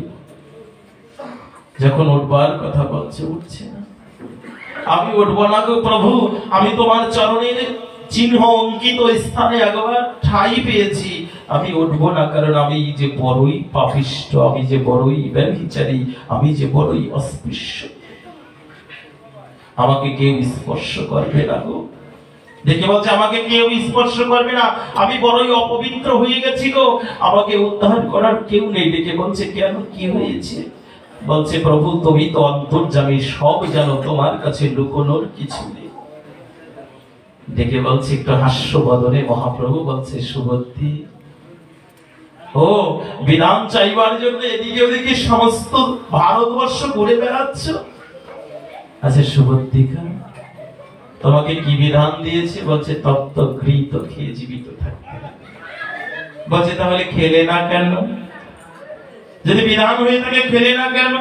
Speaker 1: যখন উঠবার কথা বলছে উঠছে না। আমি উঠবো না গো প্রভু, আমি তোমার চরণের চিহ্ন অঙ্কিত স্থানে একবার ঠাঁই পেয়েছি, আমি উঠবো না, কারণ আমি যে বড়ই পাপিষ্ঠ, আমি যে বড়ই ব্যভিচারী, আমি যে বড়ই অস্পৃশ্য, আমাকে কেউ স্পর্শ করবে না গো। দেখে বলছে আমাকে কেউ স্পর্শ করবে না, আমি বড়ই অপবিত্র হয়ে গেছি গো, আমাকে উদ্ধার করার কেউ নেই। দেখে বলছে কেন, কি হয়েছে? বলছে প্রভু তুমি তো অন্তর্যামী, সব জানো, তোমার কাছে লুকোনোর কিছু নেই। দেখে বলছে একটু হাস্য বদনে মহাপ্রভু বলছে সুবুদ্ধি, ও বিধান চাইবার জন্য এদিকে ওদিকে সমস্ত ভারতবর্ষ ঘুরে বেড়াচ্ছ? আচ্ছা সুবুদ্ধিকা, তোমাকে কি বিধান দিয়েছে? বলছে তপ্ত ঘৃত খেয়ে জীবিত থাকতে। বলছে তাহলে খেলে না কেন? যদি বিধান হয়ে থাকে খেলে না কেন?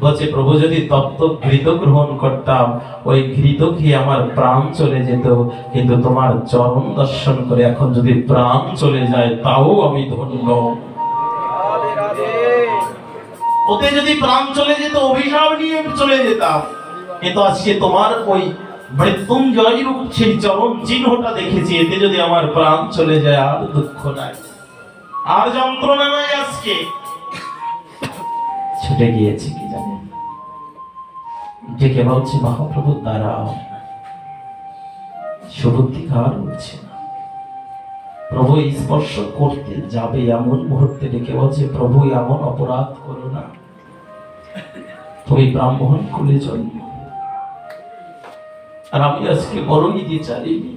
Speaker 1: বলছে প্রভু যদি তপ্ত ঘৃত গ্রহণ করতাম, ওই ঘৃত খেয়ে আমার প্রাণ চলে যেত, কিন্তু তোমার চরণ দর্শন করে এখন যদি প্রাণ চলে যায় তাও আমি ধন্য। ওতে যদি প্রাণ চলে যেত অভিশাপ নিয়ে চলে যেতাম, কিন্তু আজকে তোমার ওই মৃত্যুঞ্জয় রূপ সেই চরণ চিহ্নটা দেখেছি, এতে যদি আমার প্রাণ চলে যায় আর দুঃখ নাই, আর যন্ত্রণা নাই। আজকে ছুটে গিয়েছে কি জানেন, ডেকে বলছে মহাপ্রভু দাঁড়াও। সুবুদ্ধিকা আর উঠছে না। প্রভু স্পর্শ করতে যাবে এমন মুহূর্তে ডেকে বলছে প্রভু এমন অপরাধ করো না, তুমি ব্রাহ্মণ কুলে জন্ম, আর আমি আজকে বড়ই দ্বিচারিণী,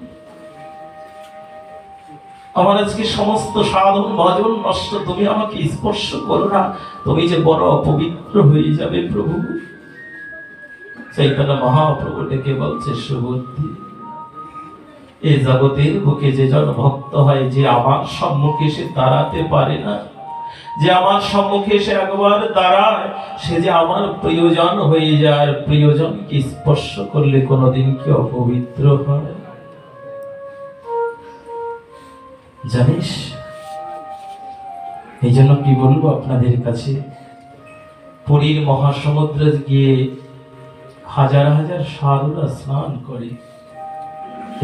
Speaker 1: আমার আজকে সমস্ত সাধন ভজন নষ্ট, তুমি আমাকে স্পর্শ করো না, তুমি যে বড় অপবিত্র হয়ে যাবে প্রভু। চৈতন্য মহাপ্রভু ডেকে বলছে সুবুদ্ধি, এই জগতের বুকে যে জন ভক্ত হয়, যে আমার সম্মুখে সে দাঁড়াতে পারে না, যে আমার সম্মুখে সে একবার দাঁড়ায়, সে যে আমার প্রিয়জন হয়ে যায়। প্রিয়জনকে স্পর্শ করলে কোনোদিন কি অপবিত্র হয়? জানিস, এই জন্য কি বলবো আপনাদের কাছে, পুরীর মহাসমুদ্রে গিয়ে হাজার হাজার সাধুরা স্নান করে,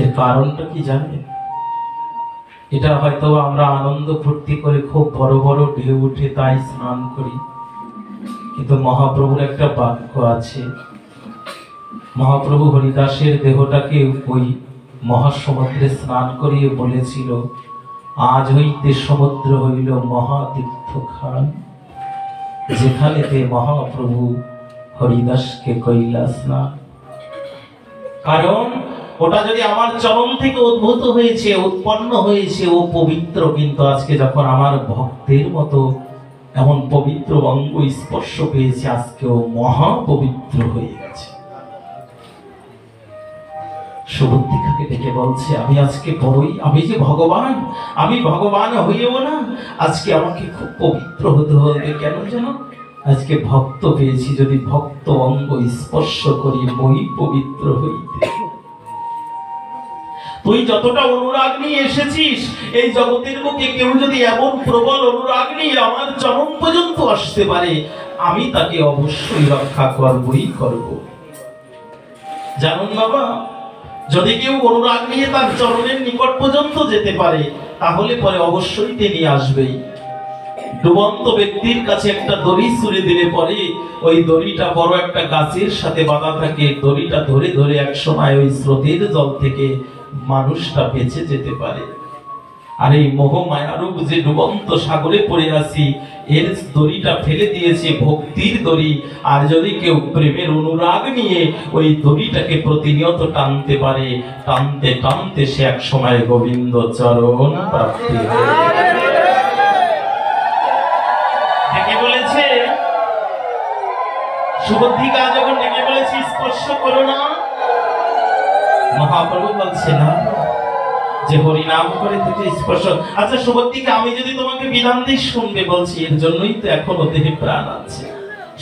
Speaker 1: এর কারণটা কি জানেন? এটা হয়তো আমরা আনন্দ ফুর্তি করে খুব বড় বড় ঢেউ উঠে তাই স্নান করি, কিন্তু মহাপ্রভুর একটা বাক্য আছে। মহাপ্রভু হরিদাসের দেহটাকে ওই মহাসমুদ্রে স্নান করিয়ে বলেছিল, আজ হইতে সমুদ্র হইল মহাতীর্থ খান, যেখানেতে মহাপ্রভু হরিদাসকে কইলা স্নান। কারণ ওটা যদি আমার চরণ থেকে উদ্ভূত হয়েছে, উৎপন্ন হয়েছে, ও পবিত্র, কিন্তু আজকে যখন আমার ভক্তের মতো এমন পবিত্র অঙ্গ স্পর্শ পেয়েছে, আজকে ও মহাপবিত্র হয়ে গেছে। সুবুদ্ধিকাকে ডেকে বলছে আমি আজকে বড়ই, আমি যে ভগবান, আমি ভগবান হইও না, আজকে আমাকে খুব পবিত্র হতে হবে। কেন যেন আজকে ভক্ত পেয়েছি, যদি ভক্ত অঙ্গ স্পর্শ করি মই পবিত্র হইতে। তুই যতটা অনুরাগ নিয়ে এসেছিস এই জগতের বুকে, কেউ যদি এমন প্রবল অনুরাগ নিয়ে আমার চরণ পর্যন্ত আসতে পারে, আমি তাকে অবশ্যই রক্ষা করবই করব। জানুন বাবা, যদি কেউ অনুরাগ নিয়ে তার চরণের নিকট পর্যন্ত যেতে পারে, তাহলে পরে অবশ্যই তিনি আসবেই। ডুবন্ত ব্যক্তির কাছে একটা দড়ি ছুঁড়ে দিলে পরে ওই দড়িটা বড় একটা গাছের সাথে বাঁধা থাকে, দড়িটা ধরে ধরে এক সময় ওই স্রোতের জল থেকে মানুষটা বেঁচে যেতে পারে। আর এই মোহ মায়ারূপ যে ডুবন্ত সাগরে পড়ে আছি, এর দড়িটা ফেলে দিয়েছে ভক্তির দড়ি। আর যদি কেউ প্রেমের অনুরাগ নিয়ে ওই দড়িটাকে প্রতিনিয়ত টানতে পারে, টানতে টানতে সে এক সময় গোবিন্দ চরণ প্রাপ্তি ডেকে বলেছে। সুবুদ্ধিকা যখন ডেকে বলেছে স্পর্শ করো না, মহাপ্রভু বলছে না, যে হরি নাম করে থেকে স্পর্শ। আচ্ছা সুবুদ্ধিকা, আমি যদি তোমাকে বিধান দিই শুনবে? বলছি এর জন্যই তো এখনো দেহে প্রাণ আছে,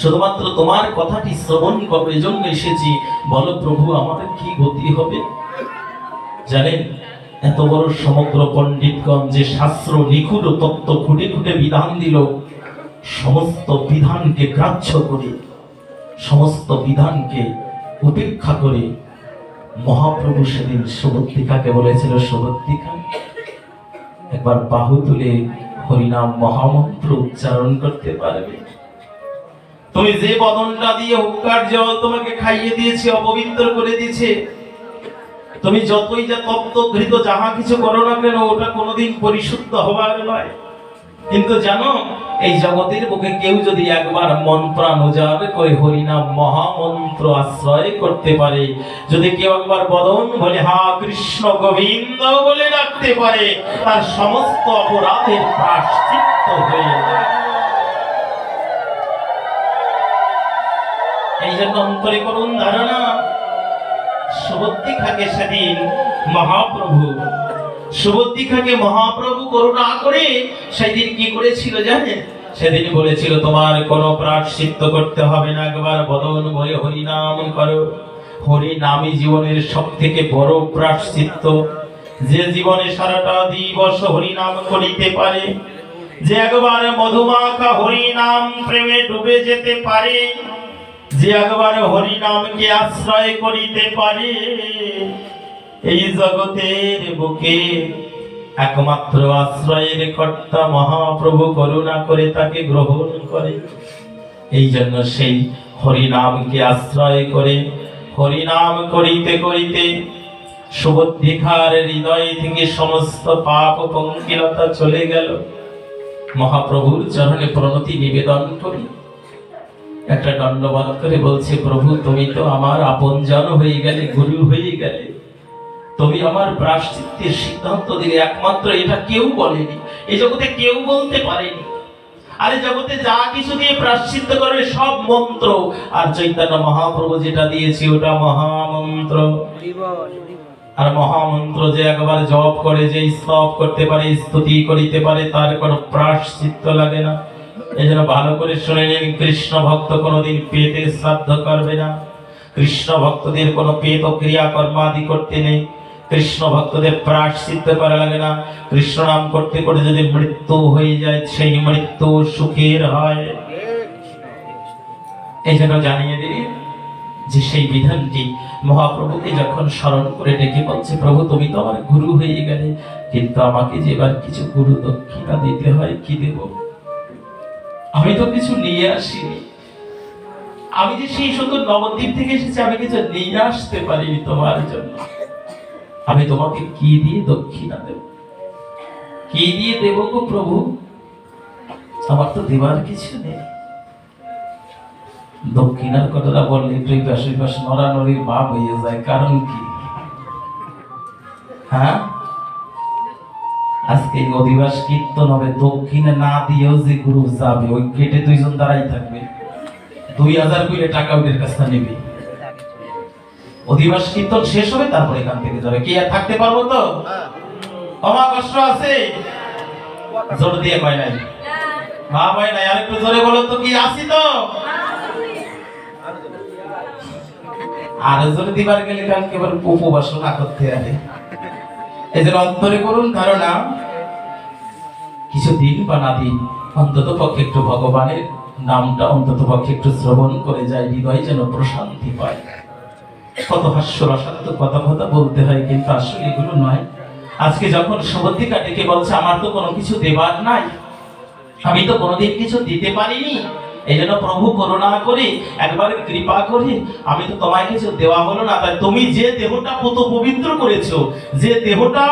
Speaker 1: শুধুমাত্র তোমার কথাটি শ্রবণ করবো, এজন্য এসেছি। বলো প্রভু আমার কি গতি হবে? জানেন, এত বড় সমগ্র পণ্ডিতগণ যে শাস্ত্র নিখুঁত তত্ত্ব খুঁটে খুঁটে বিধান দিল, সমস্ত বিধানকে গ্রাহ্য করে, সমস্ত বিধানকে উপেক্ষা করে মহাপ্রভু সেদিন সুবুদ্ধিকাকে বলেছিল, সুবুদ্ধিকা একবার বাহু তুলে হরিনাম মহামন্ত্র উচ্চারণ করতে পারবে? তুমি যে বদনটা দিয়ে হুক্কার জল তোমাকে খাইয়ে দিয়েছে, অপবিত্র করে দিয়েছে, তুমি যতই যা তত্ত্বঘৃত যাহা কিছু করো না কেন, ওটা কোনোদিন পরিশুদ্ধ হবার নয়। কিন্তু জানো, এই জগতের বুকে কেউ যদি একবার মন প্রাণ উজাড় করে হরিনাম মহামন্ত্র আশ্রয় করতে পারে, যদি কেউ একবার বদন বলে হা কৃষ্ণ গোবিন্দ বলে ডাকতে পারে, তার সমস্ত অপরাধের প্রায়শ্চিত্ত হয়ে যায়। এই জন্য অন্তরে করুন ধারণা, সুবুদ্ধিকাকে সেদিন মহাপ্রভু করুণা করে সেদিন কি করেছিল জানেন? সেদিন বলেছিল তোমার কোনো প্রায়শ্চিত্ত করতে হবে না, একবার বদন বলে হরিনাম করো। হরিনামই জীবনের সব থেকে বড় প্রায়শ্চিত্ত। যে জীবনে সারাটা দিবস হরিনাম করিতে পারে, যে একবার মধুমাখা হরিনাম প্রেমে ডুবে যেতে পারে, যে একবার হরিনামকে আশ্রয় করিতে পারে, এই জগতের বুকে একমাত্র আশ্রয়ের কর্তা মহাপ্রভু করুণা করে তাকে গ্রহণ করে। এই জন্য সেই হরিনামকে আশ্রয় করে হরিনাম করিতে করিতে সুবুদ্ধিকার হৃদয় থেকে সমস্ত পাপ পঙ্কিলতা চলে গেল। মহাপ্রভুর চরণে প্রণতি নিবেদন করি, একটা দণ্ডবত করে বলছে, প্রভু তুমি তো আমার আপনজন হয়ে গেলে, গুরু হয়ে গেলে, তুমি আমার প্রায়শ্চিত্তের সিদ্ধান্ত দিলে। একমাত্র এটা কেউ বলেনি, এই জগতে কেউ বলতে পারেনি। আরে জগতে যা কিছু দিয়ে প্রায়শ্চিত্ত করবে সব মন্ত্র, আর চৈতন্য মহাপ্রভু যেটা দিয়েছে ওটা মহামন্ত্র। আর মহামন্ত্র যে একবার জপ করে, যে স্তব করতে পারে, স্তুতি করিতে পারে, তার কোনো প্রায়শ্চিত্ত লাগে না। এই জন্য ভালো করে শুনে নিন, কৃষ্ণ ভক্ত কোনোদিন পেটে শ্রাদ্ধ করবে না, কৃষ্ণ ভক্তদের কোনো পেট ক্রিয়াকর্ম আদি করতে নেই, কৃষ্ণ ভক্তদের প্রায়শ্চিত্ত করা লাগে না। কৃষ্ণ নাম করতে করতে যদি মৃত্যু হয়ে যায়, সেই মৃত্যু সুখের হয়। এই জন্য জানিয়ে দিই যে সেই বিধানটি মহাপ্রভুকে যখন স্মরণ করে ডেকে বলছে, প্রভু তুমি তো আমার গুরু হয়ে গেলে, কিন্তু আমাকে যে এবার কিছু গুরু দক্ষিণা দিতে হয়, কি দেব? আমি তো কিছু নিয়ে আসিনি, আমি যে সেই সুন্দর নবদ্বীপ থেকে এসেছি, আমি কিছু নিয়ে আসতে পারিনি তোমার জন্য। আমি তোমাকে কি দিয়ে দক্ষিণা দেব, কি দিয়ে দেব গো প্রভু? আমার তো দেবার কিছু নেই। দক্ষিণার কথাটা বললে পাশ নড়ানড়ির ভাব হয়ে যায়। কারণ কি? হ্যাঁ, আজকে অধিবাস কীর্তন হবে, দক্ষিণে না দিয়েও যে গুরু যাবে, ওই গেটে দুইজন দাঁড়াই থাকবে, 2000 কইলে টাকা ওদের কাছ থেকে নেবে। অধিবাস কীর্তন শেষ হবে, তারপরে এখান থেকে যাবে। কি আর থাকতে পারবো তো? আমার কষ্ট আছে, জোর দিয়ে কয় নাই, মা কয় নাই, আর একটু জোরে বলো তো, কি আসি তো? আর জোরে দিবার গেলে কালকে এবার উপবাস না করতে হবে। এই জন্য অন্তরে করুন ধারণা, কিছু দিন বা না দিন অন্তত পক্ষে একটু ভগবানের নামটা অন্তত পক্ষে একটু শ্রবণ করে যায়, হৃদয় যেন প্রশান্তি পায়। কত হাস্যরসাত্মক কথা বলতে হয়, কিন্তু আসলে এগুলো নয়। আজকে যখন সুবুদ্ধিকা ডেকে বলছে আমার তো কোনো কিছু দেবার নাই, আমি তো কোনোদিন কিছু দিতে পারিনি, এই জন্য প্রভু করুণা করে একবার কৃপা করে, আমি তো তোমায় কিছু দেওয়া হলো না, তাই তুমি যে দেহটা পুত পবিত্র করেছো, যে দেহটা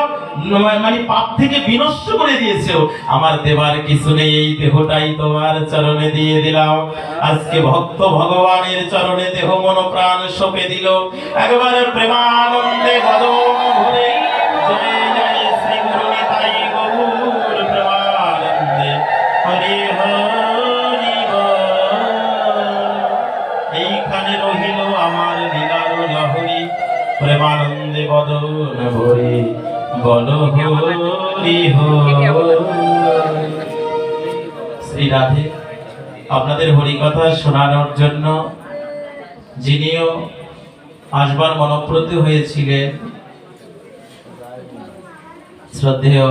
Speaker 1: মানে পাপ থেকে বিনষ্ট করে দিয়েছো, আমার দেবার কিছু নেই, এই দেহটাই তোমার চরণে দিয়ে দিলাম। আজকে ভক্ত ভগবানের চরণে দেহ মন প্রাণ সঁপে দিল, একবার প্রেমানন্দে বদন ভরে জয় জয় শ্রী গুরু নিতাই গৌর প্রেমানন্দে হরি হরি বল। এইখানে রহিল আমার লীলার লহরী, প্রেমানন্দে বদন ভরে বল হরি হরি। শ্রী রাধে। আপনাদের হরি কথা শোনানোর জন্য যিনিও আসবার মনপ্রত হয়েছিলেন, শ্রদ্ধেয়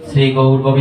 Speaker 1: শ্রী গৌর গোবিন্দ